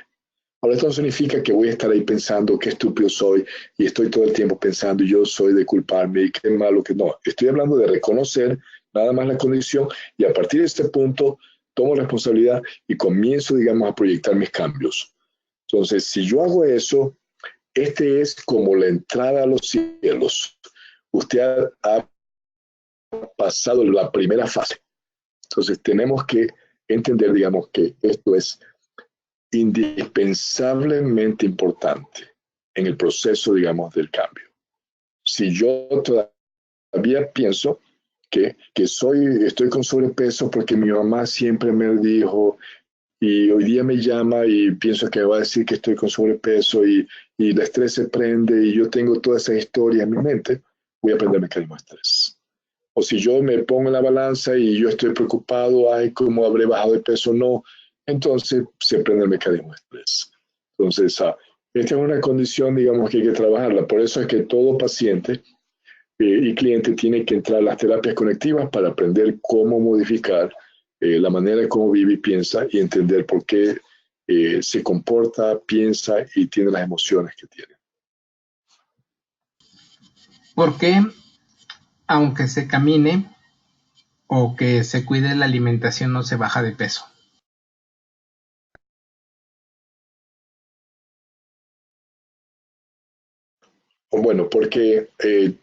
Ahora, esto no significa que voy a estar ahí pensando qué estúpido soy y estoy todo el tiempo pensando yo soy de culparme y qué malo que no. Estoy hablando de reconocer nada más la condición y a partir de este punto tomo responsabilidad y comienzo, digamos, a proyectar mis cambios. Entonces, si yo hago eso, este es como la entrada a los cielos. Usted ha pasado la primera fase. Entonces, tenemos que entender, digamos, que esto es indispensablemente importante en el proceso, digamos, del cambio. Si yo todavía pienso que estoy con sobrepeso porque mi mamá siempre me dijo y hoy día me llama y pienso que me va a decir que estoy con sobrepeso y el estrés se prende y yo tengo toda esa historia en mi mente, voy a aprender mecanismo de estrés. O si yo me pongo en la balanza y yo estoy preocupado, ay, ¿cómo habré bajado de peso? No, entonces se prende el mecanismo de estrés. Entonces, esta es una condición, digamos, que hay que trabajarla. Por eso es que todo paciente y cliente tiene que entrar a las terapias conectivas para aprender cómo modificar la manera en cómo vive y piensa y entender por qué se comporta, piensa y tiene las emociones que tiene. ¿Por qué, aunque se camine o que se cuide la alimentación, no se baja de peso? Bueno, porque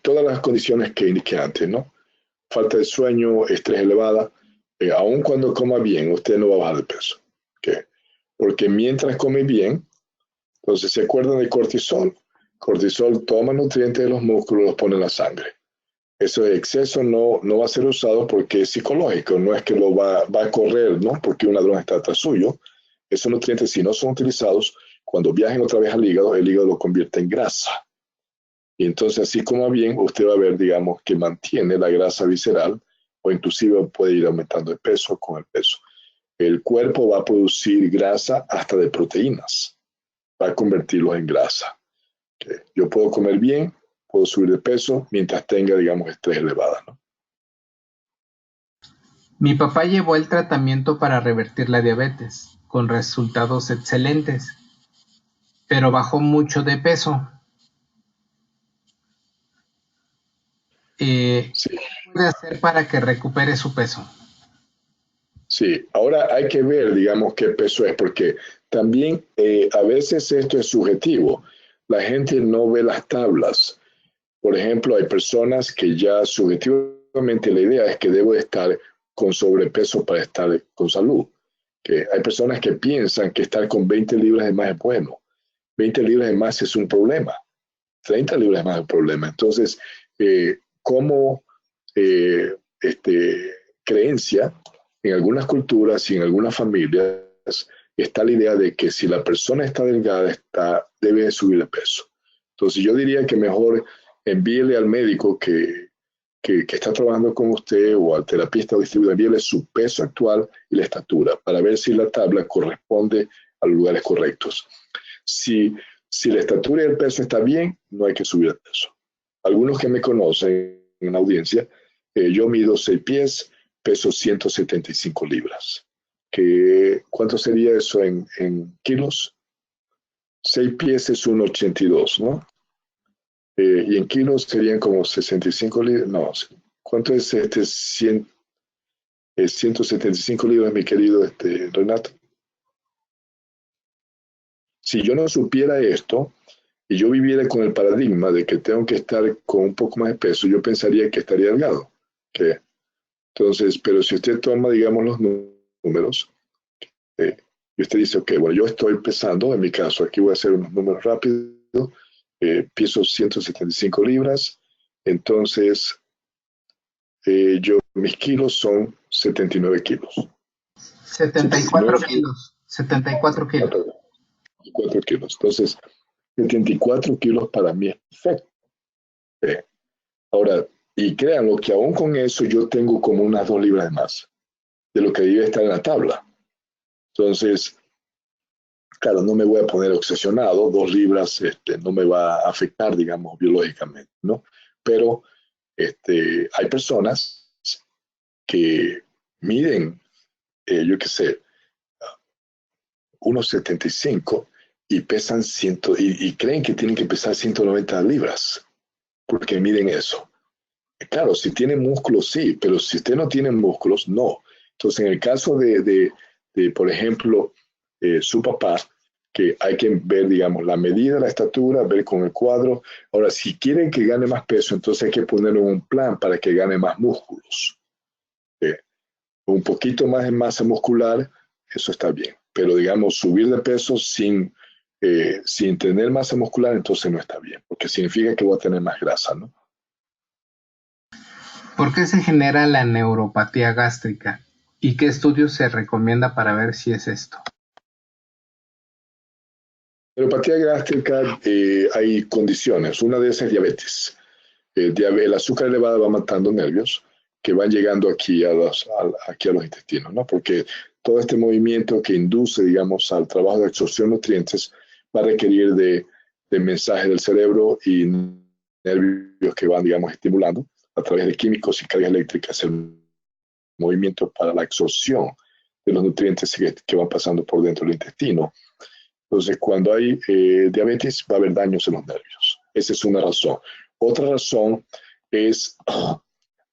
todas las condiciones que indiqué antes, ¿no? Falta de sueño, estrés elevada, aun cuando coma bien, usted no va a bajar de peso. ¿Okay? Porque mientras come bien, entonces se acuerdan de cortisol. Cortisol toma nutrientes de los músculos, los pone en la sangre. Eso de exceso no va a ser usado porque es psicológico, no es que lo va a correr, ¿no? Porque un ladrón está atrás suyo. Esos nutrientes, si no son utilizados, cuando viajen otra vez al hígado, el hígado lo convierte en grasa. Y entonces, así como bien, usted va a ver, digamos, que mantiene la grasa visceral o inclusive puede ir aumentando de peso con el peso. El cuerpo va a producir grasa hasta de proteínas, va a convertirlos en grasa. ¿Okay? Yo puedo comer bien, puedo subir de peso mientras tenga, digamos, estrés elevado, ¿no? Mi papá llevó el tratamiento para revertir la diabetes, con resultados excelentes, pero bajó mucho de peso. Sí, ¿Qué puede hacer para que recupere su peso? sí. Ahora hay que ver, digamos, qué peso es, porque también a veces esto es subjetivo. La gente no ve las tablas. Por ejemplo, hay personas que ya subjetivamente la idea es que debo estar con sobrepeso para estar con salud. Que hay personas que piensan que estar con 20 libras de más es bueno. 20 libras de más es un problema. 30 libras de más es un problema. Entonces, como creencia, en algunas culturas y en algunas familias está la idea de que si la persona está delgada, debe subir de peso. Entonces, yo diría que mejor envíele al médico que está trabajando con usted o al terapista o distribuidor, envíele su peso actual y la estatura para ver si la tabla corresponde a los lugares correctos. Si la estatura y el peso está bien, no hay que subir de peso. Algunos que me conocen en la audiencia, yo mido 6 pies, peso 175 libras. ¿Cuánto sería eso en kilos? 6 pies es 1,82, ¿no? Y en kilos serían como 65 libras. No, ¿cuánto es 175 libras, mi querido Renato? Si yo no supiera esto y yo viviera con el paradigma de que tengo que estar con un poco más de peso, yo pensaría que estaría delgado. ¿Okay? Entonces, pero si usted toma, digamos, los números, y usted dice, ok, bueno, yo estoy pesando, en mi caso, aquí voy a hacer unos números rápidos, peso 175 libras, entonces Mis kilos son 79 kilos. 74 79 kilos. 74 kilos. 4 kilos. Entonces, 74 kilos para mí es perfecto. Ahora, y créanlo que aún con eso yo tengo como unas 2 libras de más de lo que debe estar en la tabla. Entonces, claro, no me voy a poner obsesionado, 2 libras no me va a afectar, digamos, biológicamente, ¿no? Pero hay personas que miden, yo qué sé, 1,75 y pesan 100, y creen que tienen que pesar 190 libras, porque miden eso. Claro, si tiene músculos, sí, pero si usted no tiene músculos, no. Entonces, en el caso de por ejemplo, su papá, que hay que ver, digamos, la medida, la estatura, ver con el cuadro. Ahora, si quieren que gane más peso, entonces hay que ponerlo en un plan para que gane más músculos. Un poquito más de masa muscular, eso está bien. Pero, digamos, subir de peso sin tener masa muscular, entonces no está bien, porque significa que voy a tener más grasa, ¿no? ¿Por qué se genera la neuropatía gástrica? ¿Y qué estudios se recomienda para ver si es esto? Neuropatía gástrica, hay condiciones. Una de esas es diabetes. El azúcar elevada va matando nervios que van llegando aquí a los intestinos, ¿no? Porque todo este movimiento que induce, digamos, al trabajo de absorción de nutrientes va a requerir de mensajes del cerebro y nervios que van, digamos, estimulando a través de químicos y cargas eléctricas el movimiento para la absorción de los nutrientes que van pasando por dentro del intestino. Entonces, cuando hay diabetes, va a haber daños en los nervios. Esa es una razón. Otra razón es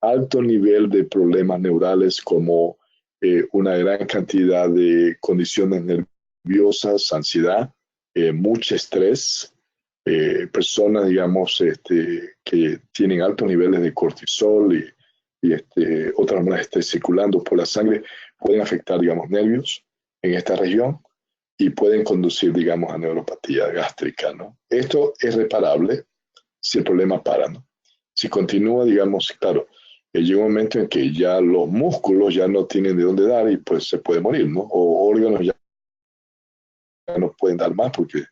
alto nivel de problemas neurales como una gran cantidad de condiciones nerviosas, ansiedad, mucho estrés, personas, digamos, que tienen altos niveles de cortisol y otras hormonas de estrés circulando por la sangre pueden afectar, digamos, nervios en esta región y pueden conducir, digamos, a neuropatía gástrica, ¿no? Esto es reparable si el problema para, ¿no? Si continúa, digamos, claro, llega un momento en que ya los músculos ya no tienen de dónde dar y pues se puede morir, ¿no? O órganos ya no pueden dar más porque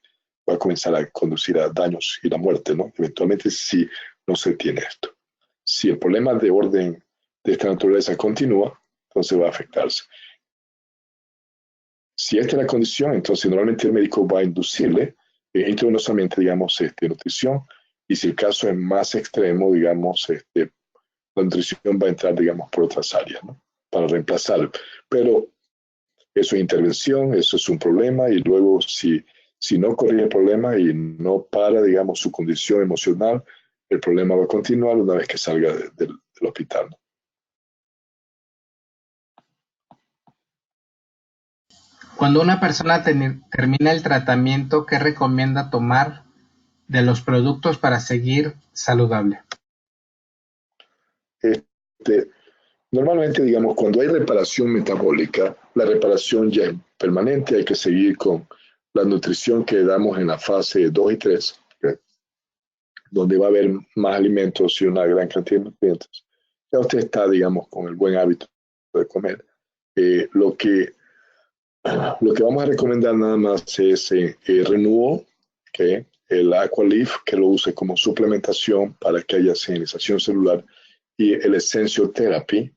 va a comenzar a conducir a daños y la muerte, ¿no? Eventualmente si no se tiene esto. Si el problema de orden de esta naturaleza continúa, entonces va a afectarse. Si esta es la condición, entonces normalmente el médico va a inducirle intravenosamente, digamos, nutrición, y si el caso es más extremo, digamos, la nutrición va a entrar, digamos, por otras áreas, ¿no? Para reemplazar. Pero eso es intervención, eso es un problema, y luego si no corrige el problema y no para, digamos, su condición emocional, el problema va a continuar una vez que salga del hospital, ¿no? Cuando una persona termina el tratamiento, ¿qué recomienda tomar de los productos para seguir saludable? Este, Normalmente, digamos, cuando hay reparación metabólica, la reparación ya es permanente, hay que seguir con la nutrición que damos en la fase 2 y 3, ¿okay? Donde va a haber más alimentos y una gran cantidad de nutrientes. Ya usted está, digamos, con el buen hábito de comer. Eh, lo, que, lo que vamos a recomendar nada más es Renewal, ¿okay? El Aqualeaf, que lo use como suplementación para que haya señalización celular, y el Essential Therapy,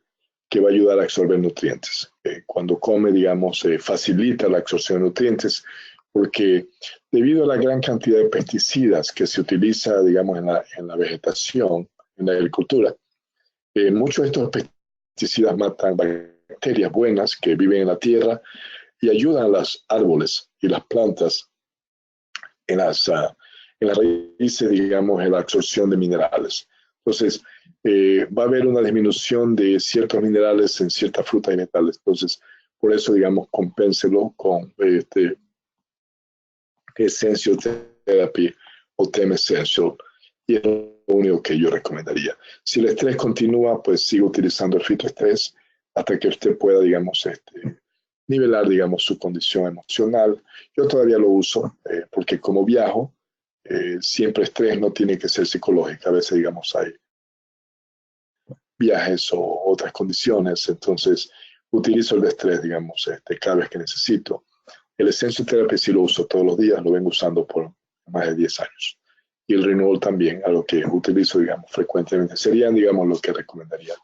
que va a ayudar a absorber nutrientes. Cuando come, digamos, facilita la absorción de nutrientes, porque debido a la gran cantidad de pesticidas que se utiliza, digamos, en la vegetación, en la agricultura, muchos de estos pesticidas matan bacterias buenas que viven en la tierra y ayudan a los árboles y las plantas en las raíces, digamos, en la absorción de minerales. Entonces, va a haber una disminución de ciertos minerales en ciertas frutas y vegetales. Entonces, por eso, digamos, compénselo con Essential Therapy o TEM Essential. Y es lo único que yo recomendaría. Si el estrés continúa, pues siga utilizando el fitoestrés hasta que usted pueda, digamos, nivelar, digamos, su condición emocional. Yo todavía lo uso porque como viajo, siempre estrés no tiene que ser psicológico. A veces, digamos, hay viajes o otras condiciones. Entonces, utilizo el de estrés, digamos, cada vez que necesito. El Essential Therapy sí lo uso todos los días, lo vengo usando por más de 10 años. Y el Renewal también, algo que utilizo, digamos, frecuentemente. Serían, digamos, lo que recomendaría.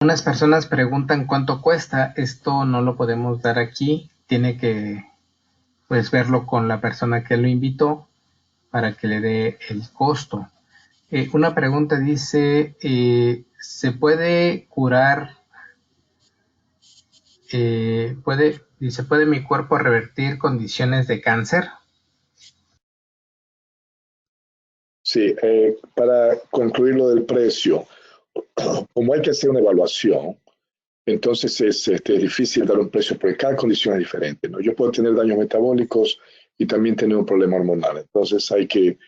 Unas personas preguntan cuánto cuesta. Esto no lo podemos dar aquí. Tiene que pues verlo con la persona que lo invitó para que le dé el costo. Una pregunta dice, ¿se puede curar? ¿Puede mi cuerpo revertir condiciones de cáncer? Sí, para concluir lo del precio, como hay que hacer una evaluación, entonces es difícil dar un precio porque cada condición es diferente, ¿no? Yo puedo tener daños metabólicos y también tener un problema hormonal. Entonces hay que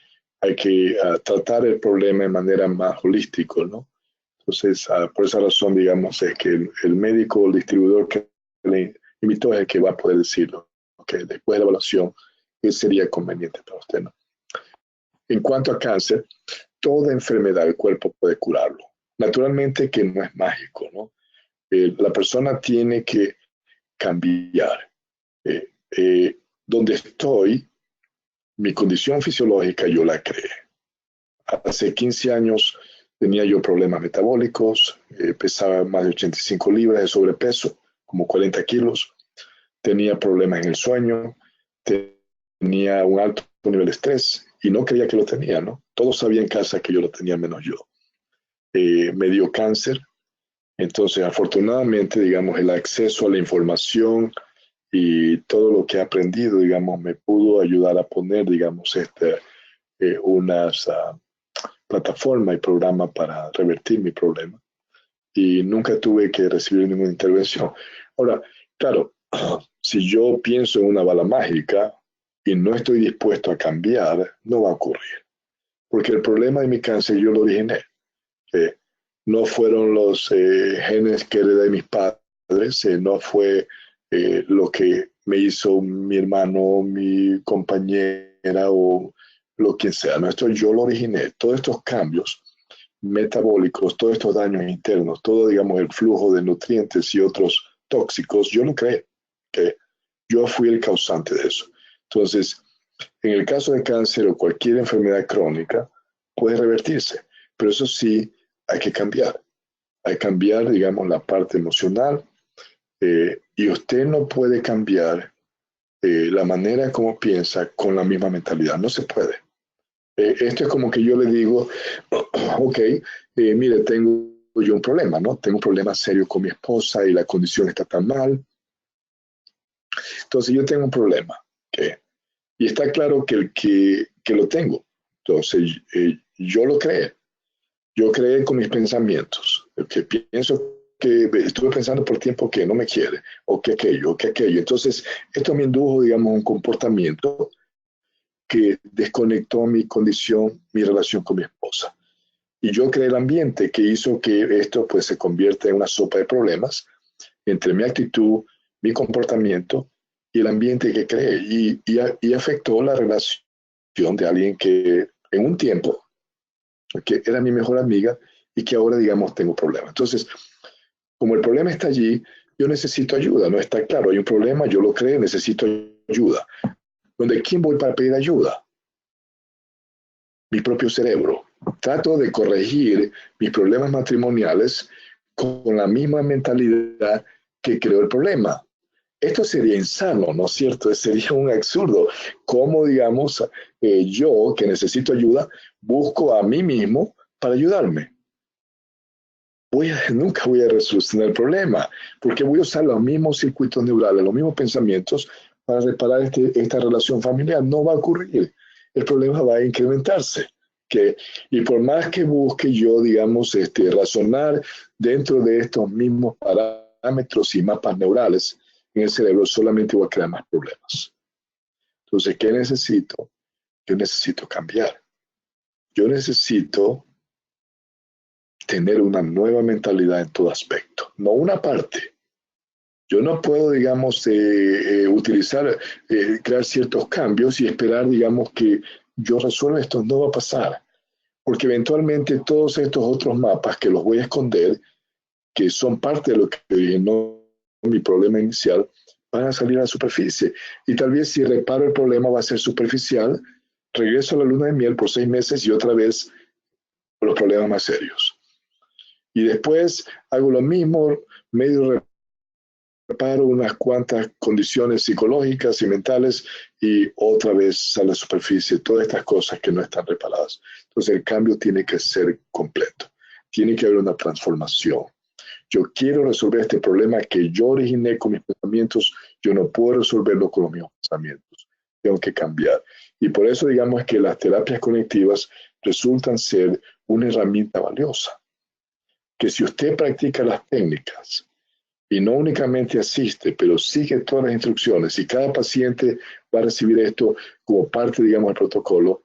tratar el problema de manera más holística, ¿no? Entonces, por esa razón, digamos, es que el médico o el distribuidor que le invitó es el que va a poder decirlo, que después de la evaluación, ¿qué sería conveniente para usted, ¿no? En cuanto a cáncer, toda enfermedad el cuerpo puede curarlo. Naturalmente que no es mágico, ¿no? La persona tiene que cambiar. Eh, donde estoy, mi condición fisiológica yo la creé. Hace 15 años tenía yo problemas metabólicos, pesaba más de 85 libras de sobrepeso, como 40 kilos, tenía problemas en el sueño, tenía un alto nivel de estrés y no creía que lo tenía, ¿no? Todos sabían en casa que yo lo tenía menos yo. Me dio cáncer, entonces afortunadamente, digamos, el acceso a la información y todo lo que he aprendido, digamos, me pudo ayudar a poner, digamos, unas plataforma y programa para revertir mi problema. Y nunca tuve que recibir ninguna intervención. Ahora, claro, si yo pienso en una bala mágica y no estoy dispuesto a cambiar, no va a ocurrir. Porque el problema de mi cáncer yo lo originé. No fueron los genes que heredé de mis padres, no fue lo que me hizo mi hermano, mi compañera o lo que sea. No, esto yo lo originé. Todos estos cambios metabólicos, todos estos daños internos, todo, digamos, el flujo de nutrientes y otros tóxicos, yo lo creé. Que yo fui el causante de eso. Entonces, en el caso de cáncer o cualquier enfermedad crónica, puede revertirse, pero eso sí, hay que cambiar. Hay que cambiar, digamos, la parte emocional y usted no puede cambiar la manera como piensa con la misma mentalidad. No se puede. Esto es como que yo le digo, ok, mire, tengo yo un problema, ¿no? Tengo un problema serio con mi esposa y la condición está tan mal. Entonces yo tengo un problema, ¿ok? Y está claro que lo tengo. Entonces yo lo creé. Yo creé con mis pensamientos, que pienso que estuve pensando por tiempo que no me quiere, o que aquello, o que aquello. Entonces, esto me indujo, digamos, un comportamiento que desconectó mi condición, mi relación con mi esposa. Y yo creé el ambiente que hizo que esto pues se convierta en una sopa de problemas entre mi actitud, mi comportamiento y el ambiente que creé. Y afectó la relación de alguien que en un tiempo que era mi mejor amiga y que ahora, digamos, tengo problemas. Entonces, como el problema está allí, yo necesito ayuda, ¿no? Está claro, hay un problema, yo lo creo, necesito ayuda. ¿Donde quién voy para pedir ayuda? Mi propio cerebro. Trato de corregir mis problemas matrimoniales con la misma mentalidad que creó el problema. Esto sería insano, ¿no es cierto? Sería un absurdo. ¿Cómo, digamos, yo que necesito ayuda, busco a mí mismo para ayudarme? Nunca voy a resolucionar el problema, porque voy a usar los mismos circuitos neurales, los mismos pensamientos para reparar esta relación familiar. No va a ocurrir. El problema va a incrementarse. Y por más que busque yo, digamos, razonar dentro de estos mismos parámetros y mapas neurales en el cerebro, solamente voy a crear más problemas. Entonces, ¿qué necesito? Yo necesito cambiar. Yo necesito tener una nueva mentalidad en todo aspecto, no una parte. Yo no puedo, digamos, utilizar, crear ciertos cambios y esperar, digamos, que yo resuelvo esto, no va a pasar. Porque eventualmente todos estos otros mapas que los voy a esconder, que son parte de lo que originó mi problema inicial, van a salir a la superficie. Y tal vez si reparo el problema va a ser superficial, regreso a la luna de miel por 6 meses y otra vez los problemas más serios. Y después hago lo mismo, medio reparo unas cuantas condiciones psicológicas y mentales y otra vez a la superficie todas estas cosas que no están reparadas. Entonces el cambio tiene que ser completo. Tiene que haber una transformación. Yo quiero resolver este problema que yo originé con mis pensamientos, yo no puedo resolverlo con los mismos pensamientos. Tengo que cambiar. Y por eso digamos que las terapias conectivas resultan ser una herramienta valiosa. Que si usted practica las técnicas y no únicamente asiste, pero sigue todas las instrucciones y cada paciente va a recibir esto como parte, digamos, del protocolo,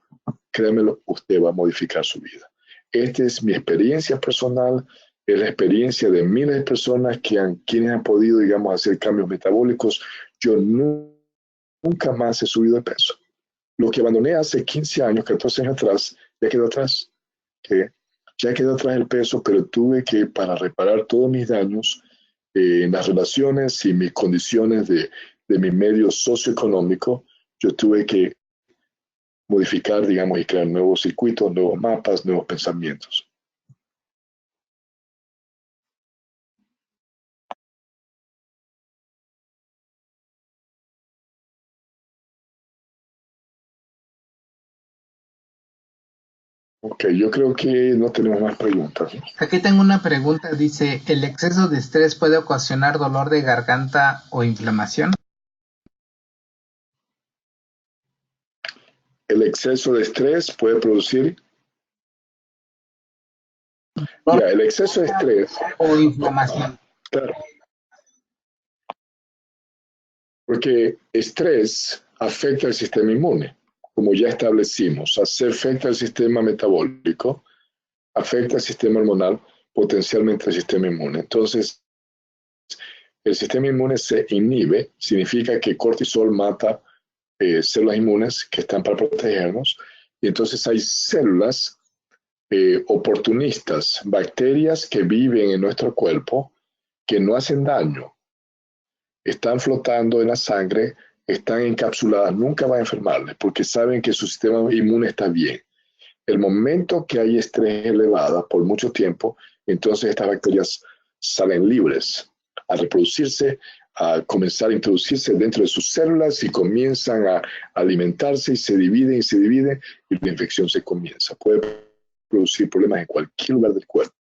créamelo, usted va a modificar su vida. Esta es mi experiencia personal, es la experiencia de miles de personas quienes han podido, digamos, hacer cambios metabólicos. Yo nunca más he subido de peso. Lo que abandoné hace 15 años, 14 años atrás, ya quedó atrás. Ya quedó atrás el peso, pero tuve que, para reparar todos mis daños en las relaciones y mis condiciones de mi medio socioeconómico, yo tuve que modificar, digamos, y crear nuevos circuitos, nuevos mapas, nuevos pensamientos. Ok, yo creo que no tenemos más preguntas. Aquí tengo una pregunta, dice, ¿el exceso de estrés puede ocasionar dolor de garganta o inflamación? El exceso de estrés puede producir... ¿Dolor el exceso de estrés, o inflamación? claro, porque estrés afecta al sistema inmune, como ya establecimos, afecta al sistema metabólico, afecta al sistema hormonal, potencialmente al sistema inmune. Entonces, el sistema inmune se inhibe, significa que cortisol mata células inmunes que están para protegernos, y entonces hay células oportunistas, bacterias que viven en nuestro cuerpo, que no hacen daño, están flotando en la sangre, están encapsuladas, nunca van a enfermarles, porque saben que su sistema inmune está bien. El momento que hay estrés elevado por mucho tiempo, entonces estas bacterias salen libres a reproducirse, a comenzar a introducirse dentro de sus células y comienzan a alimentarse y se dividen y la infección se comienza. Puede producir problemas en cualquier lugar del cuerpo.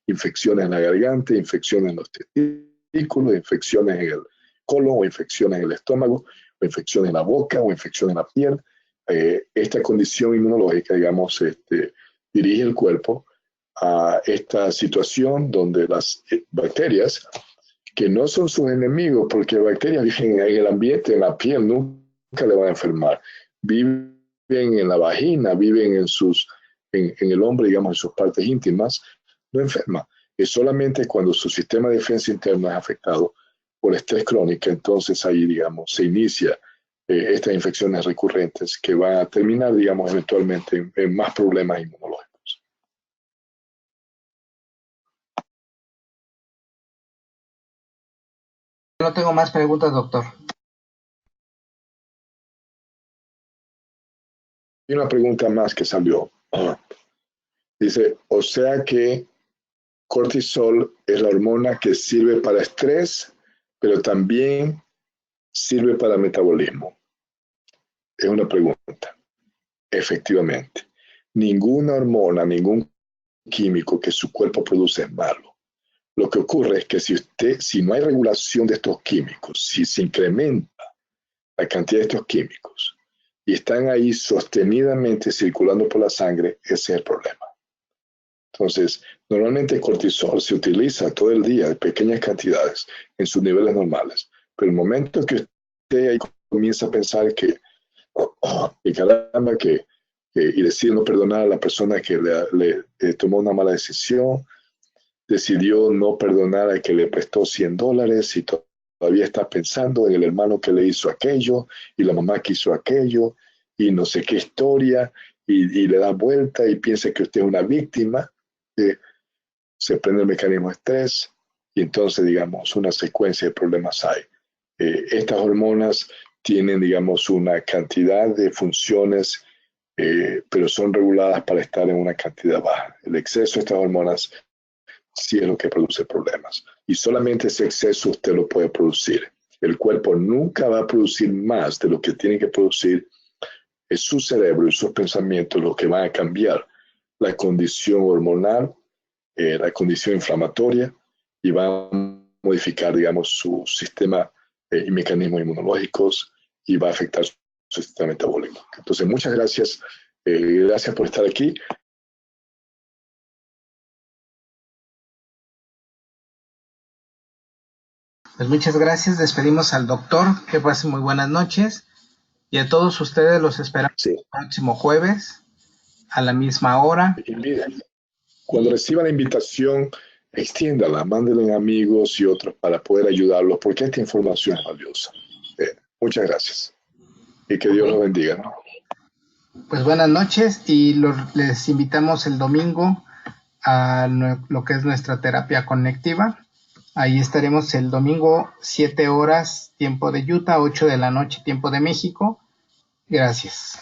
Infecciones en la garganta, infecciones en los testículos, infecciones en el colon o infecciones en el estómago, o infecciones en la boca o infecciones en la piel. Esta condición inmunológica, digamos, dirige el cuerpo a esta situación donde las bacterias, que no son sus enemigos, porque bacterias viven en el ambiente, en la piel, nunca le van a enfermar. Viven en la vagina, viven en el hombre, digamos, en sus partes íntimas, no enferma. Es solamente cuando su sistema de defensa interna es afectado por estrés crónico, entonces ahí, digamos, se inicia estas infecciones recurrentes que van a terminar, digamos, eventualmente en más problemas inmunológicos. No tengo más preguntas, doctor. Y una pregunta más que salió. Dice, o sea que cortisol es la hormona que sirve para estrés, pero también sirve para metabolismo. Es una pregunta. Efectivamente. Ninguna hormona, ningún químico que su cuerpo produce es malo. Lo que ocurre es que si no hay regulación de estos químicos, si se incrementa la cantidad de estos químicos y están ahí sostenidamente circulando por la sangre, ese es el problema. Entonces, normalmente el cortisol se utiliza todo el día en pequeñas cantidades en sus niveles normales, pero el momento que usted ahí comienza a pensar que caramba, y decide no perdonar a la persona que le tomó una mala decisión, decidió no perdonar al que le prestó $100 y todavía está pensando en el hermano que le hizo aquello y la mamá que hizo aquello y no sé qué historia, y le da vuelta y piensa que usted es una víctima, se prende el mecanismo de estrés y entonces, digamos, una secuencia de problemas hay. Estas hormonas tienen, digamos, una cantidad de funciones, pero son reguladas para estar en una cantidad baja. El exceso de estas hormonas sí es lo que produce problemas. Y solamente ese exceso usted lo puede producir. El cuerpo nunca va a producir más de lo que tiene que producir. Es su cerebro y sus pensamientos los que van a cambiar la condición hormonal, la condición inflamatoria, y van a modificar, digamos, su sistema y mecanismos inmunológicos, y va a afectar su sistema metabólico. Entonces, muchas gracias. Gracias por estar aquí. Pues muchas gracias, despedimos al doctor, que pasen muy buenas noches, y a todos ustedes los esperamos Sí. el próximo jueves a la misma hora. Cuando reciba la invitación, extiéndala, mándele a amigos y otros para poder ayudarlos, porque esta información es valiosa. Muchas gracias y que Dios los bendiga, ¿no? Pues buenas noches, y les invitamos el domingo a lo que es nuestra terapia conectiva. Ahí estaremos el domingo, 7 horas, tiempo de Utah, 8 de la noche, tiempo de México. Gracias.